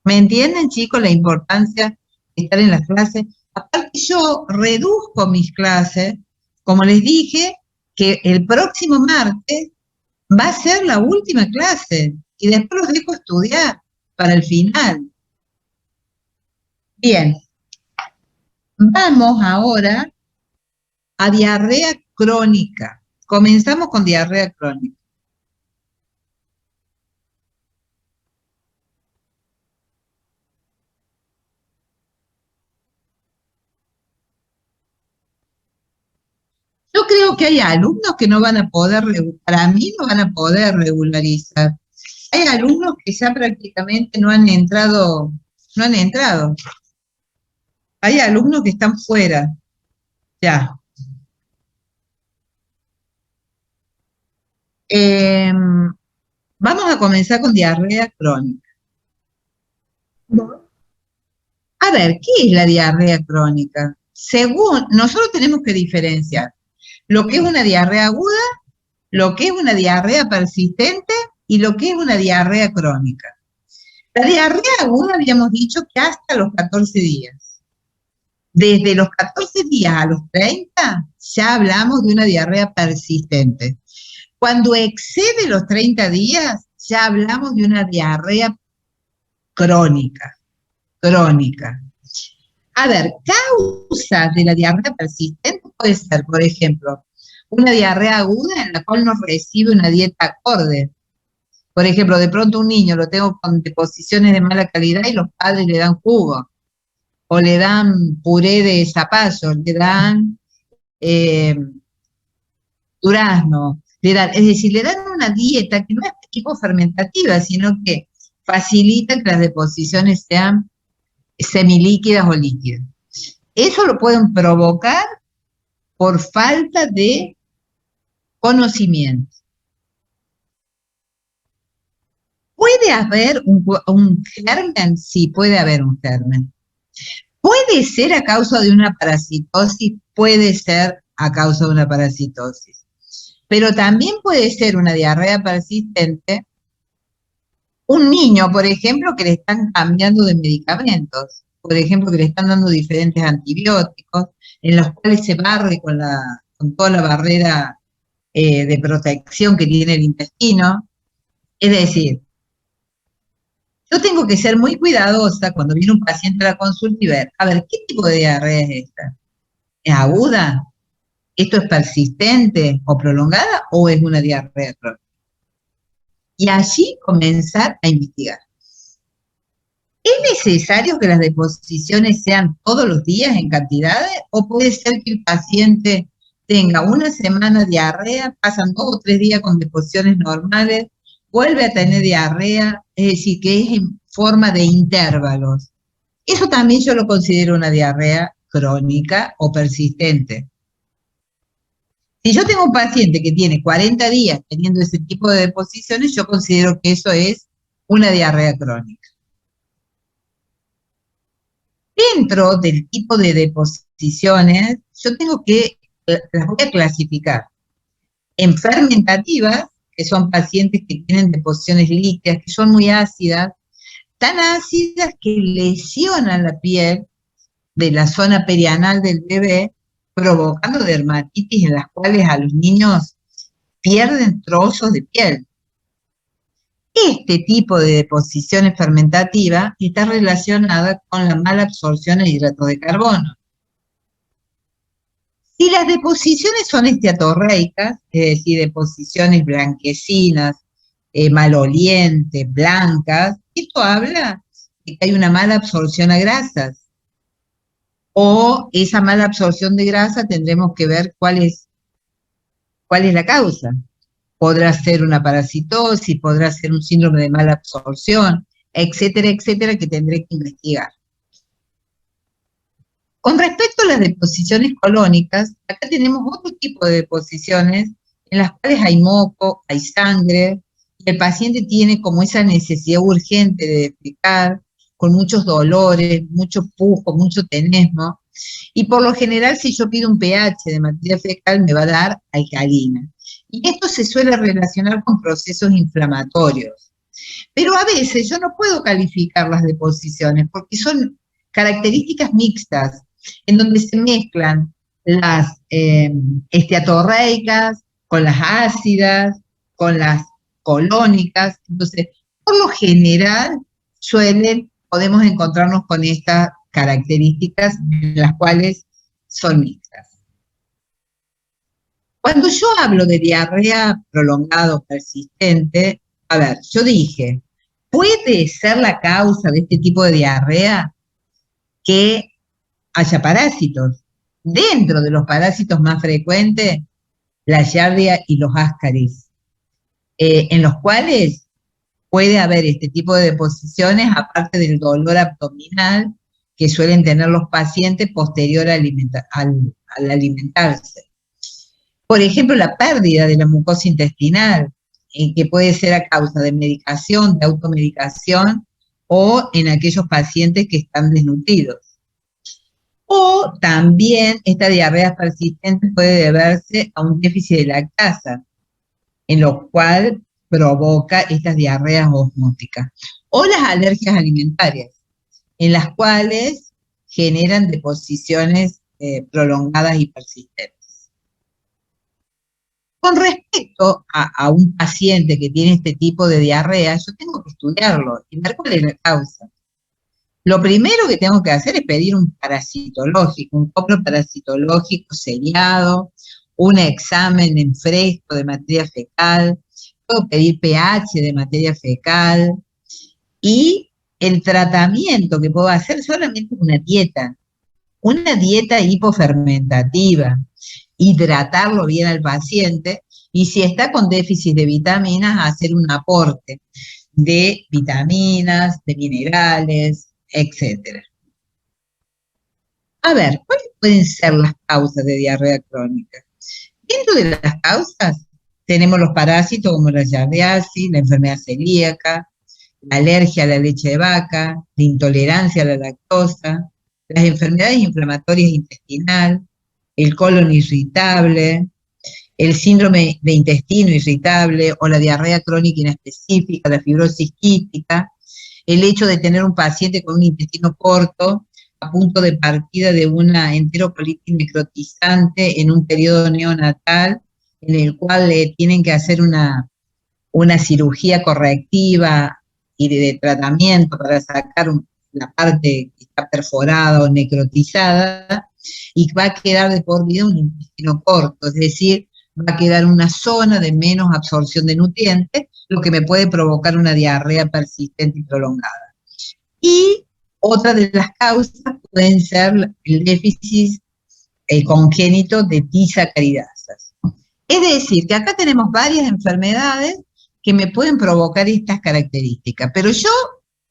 ¿Me entienden, chicos, la importancia de estar en las clases? Aparte, yo reduzco mis clases, como les dije, que el próximo martes va a ser la última clase y después los dejo estudiar para el final. Bien, vamos ahora a diarrea crónica. Comenzamos con diarrea crónica. Yo creo que hay alumnos que no van a poder, para mí no van a poder regularizar. Hay alumnos que ya prácticamente no han entrado. Hay alumnos que están fuera, ya. Vamos a comenzar con diarrea crónica. A ver, ¿qué es la diarrea crónica? Según, nosotros tenemos que diferenciar lo que es una diarrea aguda, lo que es una diarrea persistente y lo que es una diarrea crónica. La diarrea aguda habíamos dicho que hasta los 14 días. Desde los 14 días a los 30 ya hablamos de una diarrea persistente. Cuando excede los 30 días ya hablamos de una diarrea crónica. A ver, causas de la diarrea persistente puede ser, por ejemplo, una diarrea aguda en la cual no recibe una dieta acorde. Por ejemplo, de pronto un niño lo tengo con deposiciones de mala calidad y los padres le dan jugo, o le dan puré de zapallo, le dan durazno, es decir, le dan una dieta que no es tipo fermentativa, sino que facilita que las deposiciones sean semilíquidas o líquidas. Eso lo pueden provocar por falta de conocimiento. ¿Puede haber un germen? Sí, puede haber un germen. ¿Puede ser a causa de una parasitosis? Puede ser a causa de una parasitosis. Pero también puede ser una diarrea persistente. Un niño, por ejemplo, que le están cambiando de medicamentos, por ejemplo, que le están dando diferentes antibióticos, en los cuales se barre con toda la barrera de protección que tiene el intestino. Es decir, yo tengo que ser muy cuidadosa cuando viene un paciente a la consulta y ver, a ver, ¿qué tipo de diarrea es esta? ¿Es aguda? ¿Esto es persistente o prolongada o es una diarrea crónica? Y allí comenzar a investigar. ¿Es necesario que las deposiciones sean todos los días en cantidades? ¿O puede ser que el paciente tenga una semana de diarrea, pasan 2 o 3 días con deposiciones normales, vuelve a tener diarrea, es decir, que es en forma de intervalos? Eso también yo lo considero una diarrea crónica o persistente. Si yo tengo un paciente que tiene 40 días teniendo ese tipo de deposiciones, yo considero que eso es una diarrea crónica. Dentro del tipo de deposiciones, yo tengo que, las voy a clasificar en fermentativas, que son pacientes que tienen deposiciones líquidas, que son muy ácidas, tan ácidas que lesionan la piel de la zona perianal del bebé, provocando dermatitis en las cuales a los niños pierden trozos de piel. Este tipo de deposiciones fermentativas está relacionada con la mala absorción de hidratos de carbono. Si las deposiciones son esteatorreicas, es decir, deposiciones blanquecinas, malolientes, blancas, esto habla de que hay una mala absorción a grasas. O esa mala absorción de grasa tendremos que ver cuál es la causa. Podrá ser una parasitosis, podrá ser un síndrome de mala absorción, etcétera, etcétera, que tendré que investigar. Con respecto a las deposiciones colónicas, acá tenemos otro tipo de deposiciones en las cuales hay moco, hay sangre, y el paciente tiene como esa necesidad urgente de defecar, con muchos dolores, mucho pujo, mucho tenesmo, y por lo general si yo pido un pH de materia fecal me va a dar alcalina. Y esto se suele relacionar con procesos inflamatorios. Pero a veces yo no puedo calificar las deposiciones porque son características mixtas, en donde se mezclan las esteatorreicas con las ácidas, con las colónicas. Entonces, por lo general, podemos encontrarnos con estas características en las cuales son mixtas. Cuando yo hablo de diarrea prolongada o persistente, a ver, yo dije, ¿puede ser la causa de este tipo de diarrea que haya parásitos? Dentro de los parásitos más frecuentes, la Giardia y los Ascaris, en los cuales puede haber este tipo de deposiciones, aparte del dolor abdominal que suelen tener los pacientes posterior al alimentarse. Por ejemplo, la pérdida de la mucosa intestinal, que puede ser a causa de medicación, de automedicación, o en aquellos pacientes que están desnutridos. O también esta diarrea persistente puede deberse a un déficit de lactasa, en lo cual provoca estas diarreas osmóticas. O las alergias alimentarias, en las cuales generan deposiciones prolongadas y persistentes. Con respecto a un paciente que tiene este tipo de diarrea, yo tengo que estudiarlo y ver cuál es la causa. Lo primero que tengo que hacer es pedir un parasitológico, un copro parasitológico seriado, un examen en fresco de materia fecal, puedo pedir pH de materia fecal, y el tratamiento que puedo hacer solamente una dieta hipofermentativa, hidratarlo bien al paciente, y si está con déficit de vitaminas, hacer un aporte de vitaminas, de minerales, etc. A ver, ¿cuáles pueden ser las causas de diarrea crónica? Dentro de las causas tenemos los parásitos como la giardiasis, la enfermedad celíaca, la alergia a la leche de vaca, la intolerancia a la lactosa, las enfermedades inflamatorias intestinales, el colon irritable, el síndrome de intestino irritable o la diarrea crónica inespecífica, la fibrosis quística, el hecho de tener un paciente con un intestino corto a punto de partida de una enterocolitis necrotizante en un periodo neonatal, en el cual le tienen que hacer una cirugía correctiva y de tratamiento para sacar la parte que está perforada o necrotizada, y va a quedar de por vida un intestino corto, es decir, va a quedar una zona de menos absorción de nutrientes, lo que me puede provocar una diarrea persistente y prolongada. Y otra de las causas pueden ser el déficit congénito de disacaridasas. Es decir, que acá tenemos varias enfermedades que me pueden provocar estas características, pero yo,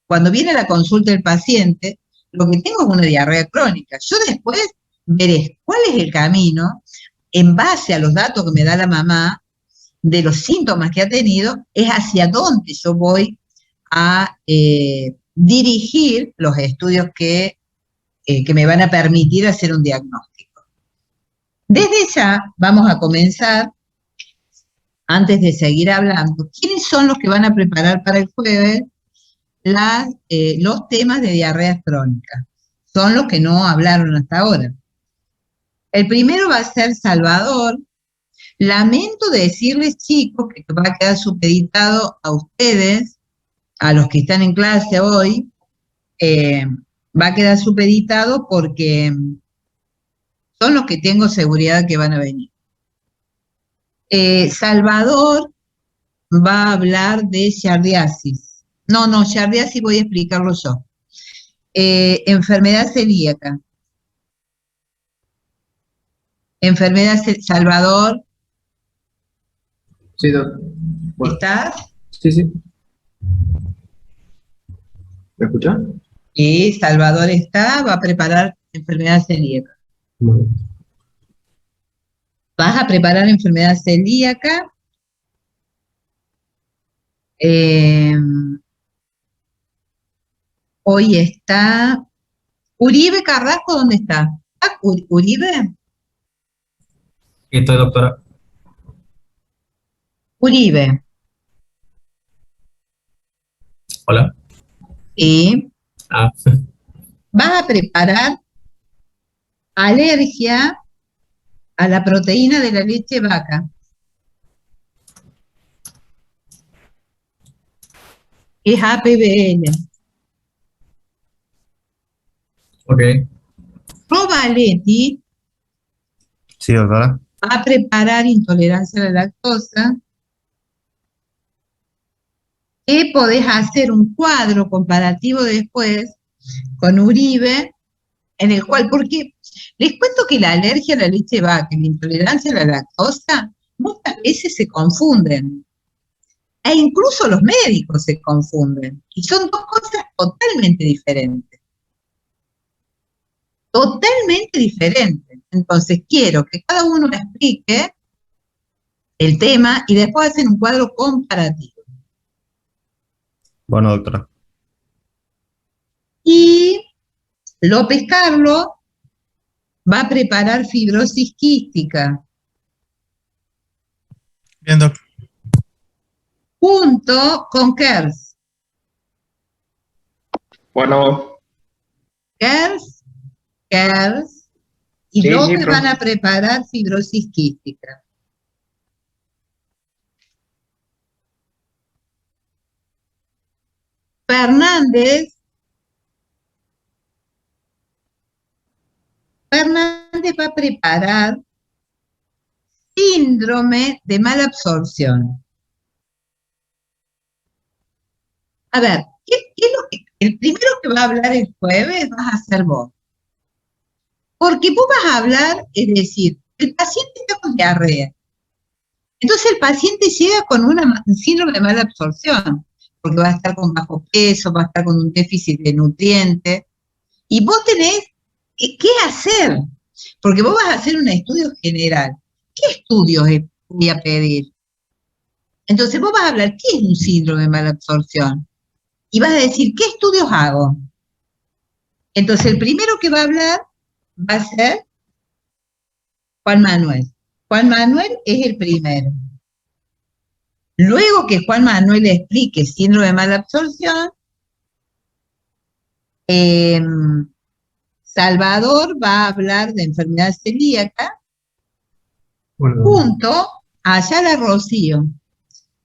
cuando viene la consulta del paciente, lo que tengo es una diarrea crónica. Yo después veré cuál es el camino, en base a los datos que me da la mamá, de los síntomas que ha tenido, es hacia dónde yo voy a dirigir los estudios que me van a permitir hacer un diagnóstico. Desde ya vamos a comenzar, antes de seguir hablando, ¿quiénes son los que van a preparar para el jueves los temas de diarreas crónicas? Son los que no hablaron hasta ahora. El primero va a ser Salvador. Lamento decirles, chicos, que va a quedar supeditado a ustedes, a los que están en clase hoy, va a quedar supeditado porque son los que tengo seguridad que van a venir. Salvador va a hablar de giardiasis. No, giardiasis voy a explicarlo yo. Enfermedad celíaca. Salvador. Sí, doctor. Bueno, ¿Estás? sí. ¿Me escuchas? Y Salvador va a preparar enfermedad celíaca. Bueno. Vas a preparar enfermedad celíaca. Hoy está Uribe Carrasco, ¿dónde está? ¿Uribe? Aquí estoy, doctora. Uribe. Hola. Sí. Ah, Vas a preparar alergia a la proteína de la leche vaca. Es APBL. ok. Probaletti Sí, doctora. va a preparar intolerancia a la lactosa. Que podés hacer un cuadro comparativo después con Uribe, en el cual, porque les cuento que la alergia a la leche vaca y la intolerancia a la lactosa muchas veces se confunden. E incluso los médicos se confunden. Y son dos cosas totalmente diferentes. Totalmente diferentes. Entonces quiero que cada uno explique el tema y después hacen un cuadro comparativo. Bueno, doctora. Y López Carlos va a preparar fibrosis quística Bien, doctor. junto con Kers. Bueno, Kers y Sí, López sí, van profe. a preparar fibrosis quística. Fernández va a preparar síndrome de mala absorción. A ver, ¿qué es lo que el primero que va a hablar el jueves vas a ser vos? Porque vos vas a hablar, es decir, el paciente está con diarrea. Entonces el paciente llega con un síndrome de mala absorción, porque va a estar con bajo peso, va a estar con un déficit de nutrientes, y vos tenés ¿qué hacer? Porque vos vas a hacer un estudio general. ¿Qué estudios voy a pedir? Entonces vos vas a hablar, ¿qué es un síndrome de mala absorción? Y vas a decir, ¿qué estudios hago? Entonces el primero que va a hablar va a ser Juan Manuel. Juan Manuel es el primero. Luego que Juan Manuel explique síndrome de mala absorción, Salvador va a hablar de enfermedad celíaca Bueno, junto a Ayala Rocío.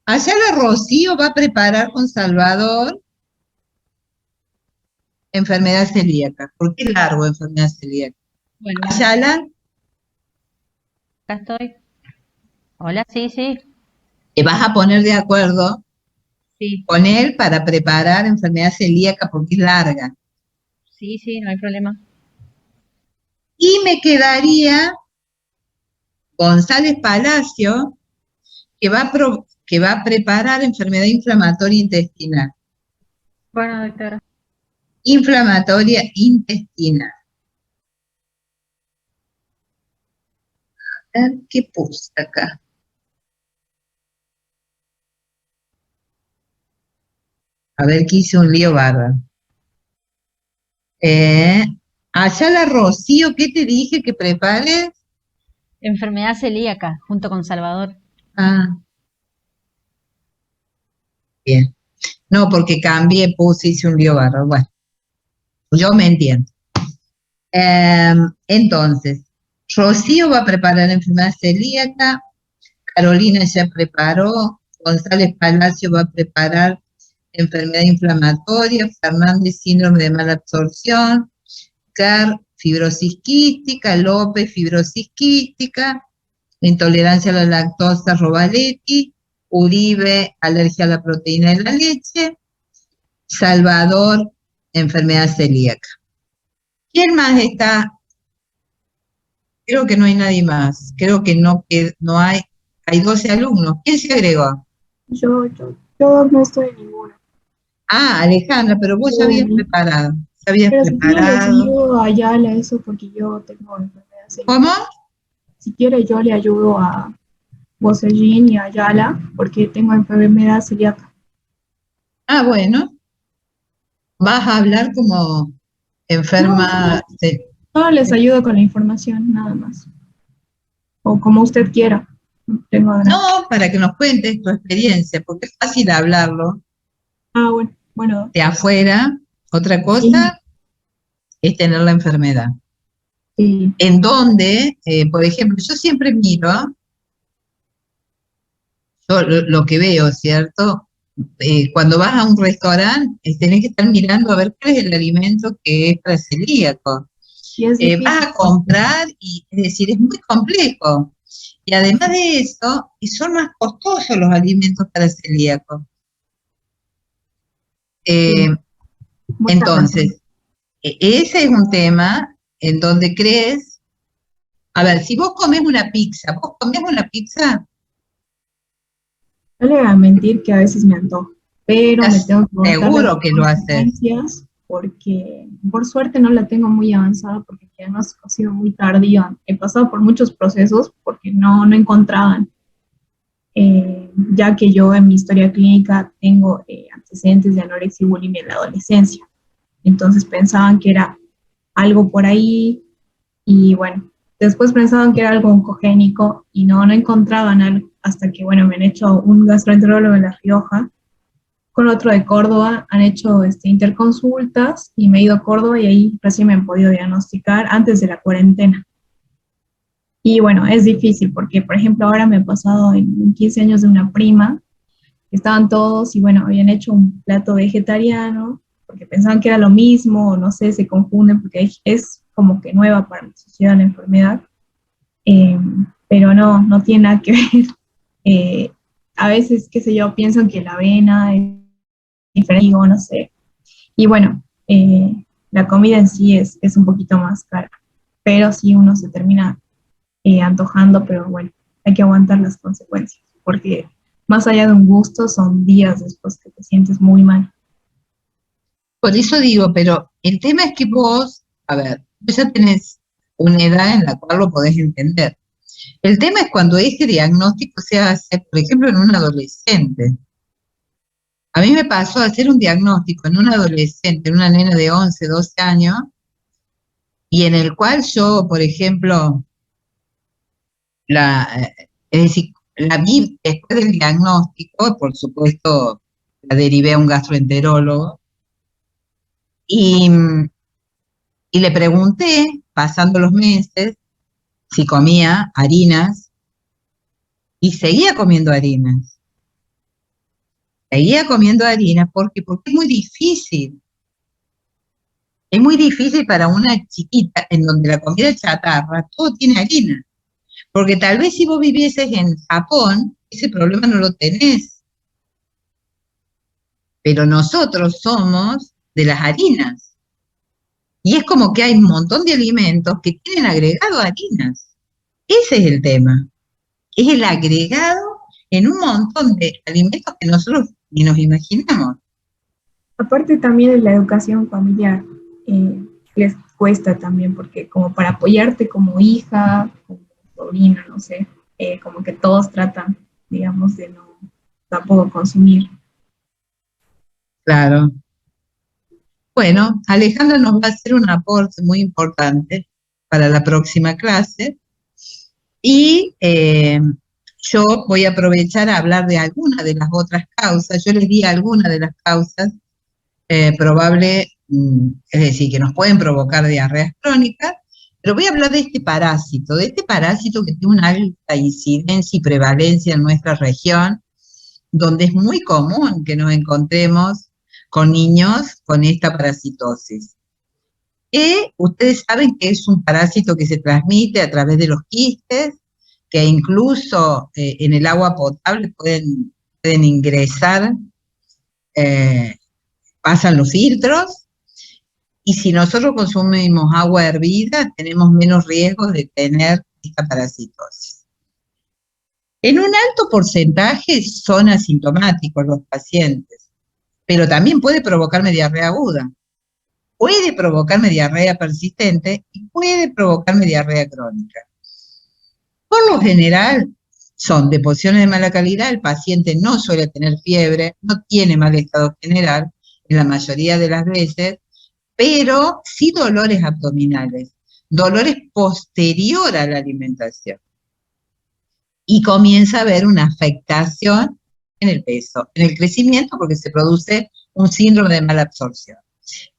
Ayala Rocío va a preparar con Salvador enfermedad celíaca. ¿Por qué largo enfermedad celíaca? Bueno, Ayala, acá estoy. Hola, sí. te vas a poner de acuerdo Sí, con él para preparar enfermedad celíaca porque es larga. sí, sí, no hay problema. Y me quedaría González Palacio, que va a preparar enfermedad inflamatoria intestinal. Bueno, doctora. Inflamatoria intestinal. A ver qué puse acá. A ver que hice un lío bárbaro. Allá la Rocío, ¿qué te dije que prepares? Enfermedad celíaca, junto con Salvador. Ah, bien. No, porque cambié, hice un lío bárbaro. Bueno, yo me entiendo. Entonces, Rocío va a preparar enfermedad celíaca, Carolina ya preparó, González Palacio va a preparar enfermedad inflamatoria, Fernández síndrome de mala absorción, Car fibrosis quística, López fibrosis quística, intolerancia a la lactosa, Rovaletti, Uribe alergia a la proteína de la leche, Salvador enfermedad celíaca. ¿Quién más está? Creo que no hay nadie más. Creo que no hay 12 alumnos. ¿Quién se agregó? Yo no estoy en ninguna. Ah, Alejandra, pero vos ya habías Sí. preparado. Ya habías Pero si quiere les preparado. ayudo a Ayala eso porque yo tengo enfermedad celíaca. ¿Cómo? Si quiere yo le ayudo a Bocellín y a Ayala porque tengo enfermedad celíaca. Ah, bueno. Vas a hablar como enferma. No les ayudo con la información, nada más. O como usted quiera. No tengo drama. No, para que nos cuentes tu experiencia, porque es fácil hablarlo Ah, bueno. de afuera. Otra Sí, cosa es tener la enfermedad. sí. En donde, por ejemplo, yo siempre miro, yo lo que veo, ¿cierto? Cuando vas a un restaurante, tenés que estar mirando a ver cuál es el alimento que es para celíaco. Y es difícil. Vas a comprar y, es decir, es muy complejo. Y además de eso, y son más costosos los alimentos para celíacos. Mucha Entonces, ese es un tema en donde crees, a ver, si vos comés una pizza, ¿vos comés una pizza? No le voy a mentir que a veces me antojo, pero me tengo que aguantar las Seguro que lo haces. consecuencias porque por suerte no la tengo muy avanzada porque el diagnóstico ha sido muy tardío. He pasado por muchos procesos porque no encontraban, ya que yo en mi historia clínica tengo antecedentes de anorexia y bulimia en la adolescencia. Entonces pensaban que era algo por ahí y bueno, después pensaban que era algo oncogénico y no encontraban algo hasta que, bueno, me han hecho un gastroenterólogo en La Rioja, con otro de Córdoba, han hecho interconsultas y me he ido a Córdoba y ahí recién me han podido diagnosticar antes de la cuarentena. Y bueno, es difícil porque, por ejemplo, ahora me he pasado en 15 años de una prima, que estaban todos y bueno, habían hecho un plato vegetariano porque pensaban que era lo mismo, o no sé, se confunden porque es como que nueva para la sociedad la enfermedad, pero no tiene nada que ver. A veces, qué sé yo, piensan que la avena es diferente, o no sé. Y bueno, la comida en sí es un poquito más cara, pero sí uno se termina antojando, pero bueno, hay que aguantar las consecuencias, porque más allá de un gusto, son días después que te sientes muy mal. Por eso digo, pero el tema es que vos, a ver, vos ya tenés una edad en la cual lo podés entender. El tema es cuando ese diagnóstico se hace, por ejemplo, en un adolescente. A mí me pasó hacer un diagnóstico en un adolescente, en una nena de 11, 12 años, y en el cual yo, por ejemplo, es decir, la vi después del diagnóstico, por supuesto, la derivé a un gastroenterólogo, y le pregunté, pasando los meses, si comía harinas, y seguía comiendo harinas. Seguía comiendo harinas porque es muy difícil. Es muy difícil para una chiquita en donde la comida chatarra, todo tiene harina. Porque tal vez si vos vivieses en Japón, ese problema no lo tenés. pero nosotros somos de las harinas. Y es como que hay un montón de alimentos que tienen agregado harinas. Ese es el tema. Es el agregado en un montón de alimentos que nosotros ni nos imaginamos. Aparte también de la educación familiar, les cuesta también, porque como para apoyarte como hija, como sobrina, no sé, como que todos tratan, digamos, de no tampoco consumir. Claro. Bueno, Alejandra nos va a hacer un aporte muy importante para la próxima clase y yo voy a aprovechar a hablar de algunas de las otras causas. Yo les di algunas de las causas probables, es decir, que nos pueden provocar diarreas crónicas, pero voy a hablar de este parásito que tiene una alta incidencia y prevalencia en nuestra región, donde es muy común que nos encontremos con niños con esta parasitosis. Ustedes saben que es un parásito que se transmite a través de los quistes, que incluso en el agua potable pueden ingresar, pasan los filtros, y si nosotros consumimos agua hervida, tenemos menos riesgos de tener esta parasitosis. En un alto porcentaje son asintomáticos los pacientes, pero también puede provocarme diarrea aguda, puede provocarme diarrea persistente y puede provocarme diarrea crónica. Por lo general, son deposiciones de mala calidad, el paciente no suele tener fiebre, no tiene mal estado general, en la mayoría de las veces, pero sí dolores abdominales, dolores posterior a la alimentación. Y comienza a haber una afectación en el peso, en el crecimiento, porque se produce un síndrome de mala absorción.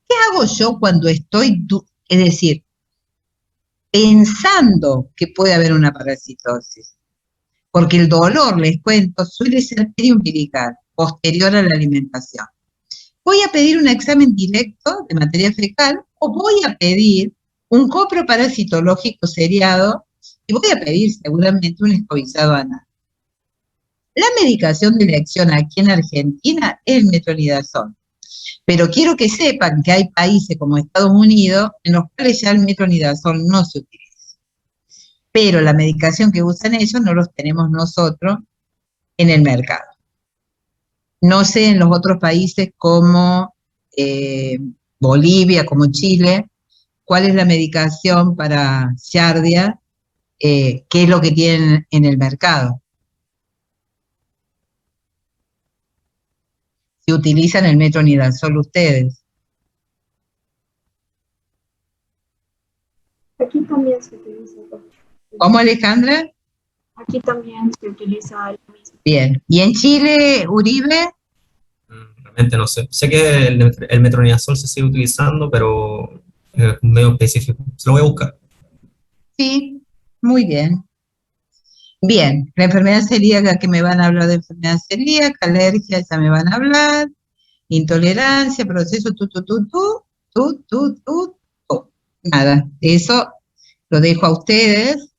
¿Qué hago yo cuando estoy, es decir, pensando que puede haber una parasitosis? Porque el dolor, les cuento, suele ser periumbilical, posterior a la alimentación. ¿Voy a pedir un examen directo de materia fecal o voy a pedir un coproparasitológico seriado y voy a pedir seguramente un escobizado anal? La medicación de elección aquí en Argentina es el metronidazol, pero quiero que sepan que hay países como Estados Unidos en los cuales ya el metronidazol no se utiliza, pero la medicación que usan ellos no los tenemos nosotros en el mercado. No sé en los otros países como Bolivia, como Chile, cuál es la medicación para giardia, qué es lo que tienen en el mercado. Si utilizan el metronidazol ustedes. Aquí también se utiliza. ¿Cómo, Alejandra? Aquí también se utiliza el mismo. Bien. ¿Y en Chile, Uribe? Realmente no sé. Sé que el metronidazol se sigue utilizando, pero es medio específico. Se lo voy a buscar. Sí, muy bien. Bien, la enfermedad celíaca, que me van a hablar de enfermedad celíaca, alergia, ya me van a hablar, intolerancia, proceso, nada, eso lo dejo a ustedes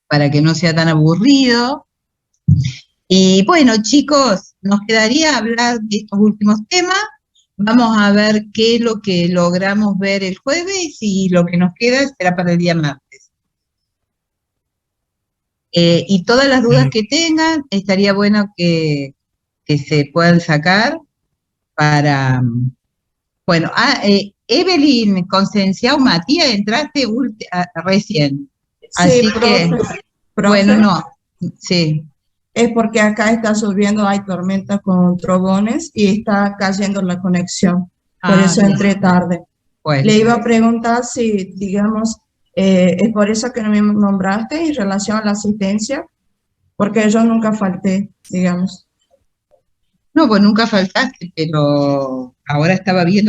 para que no sea tan aburrido. Y bueno, chicos, nos quedaría hablar de estos últimos temas. Vamos a ver qué es lo que logramos ver el jueves y lo que nos queda será para el día martes. Y todas las dudas que tengan, estaría bueno que se puedan sacar para... Bueno, Evelyn, Concenciao, Matías, entraste recién. Así Sí, que, profe, bueno, no, sí. es porque acá está lloviendo, hay tormenta con trobones y está cayendo la conexión. Por eso Bien. entré tarde. Bueno, Le iba a preguntar si, digamos, es por eso que no me nombraste en relación a la asistencia, porque yo nunca falté, digamos. no, pues nunca faltaste, pero ahora estaba viendo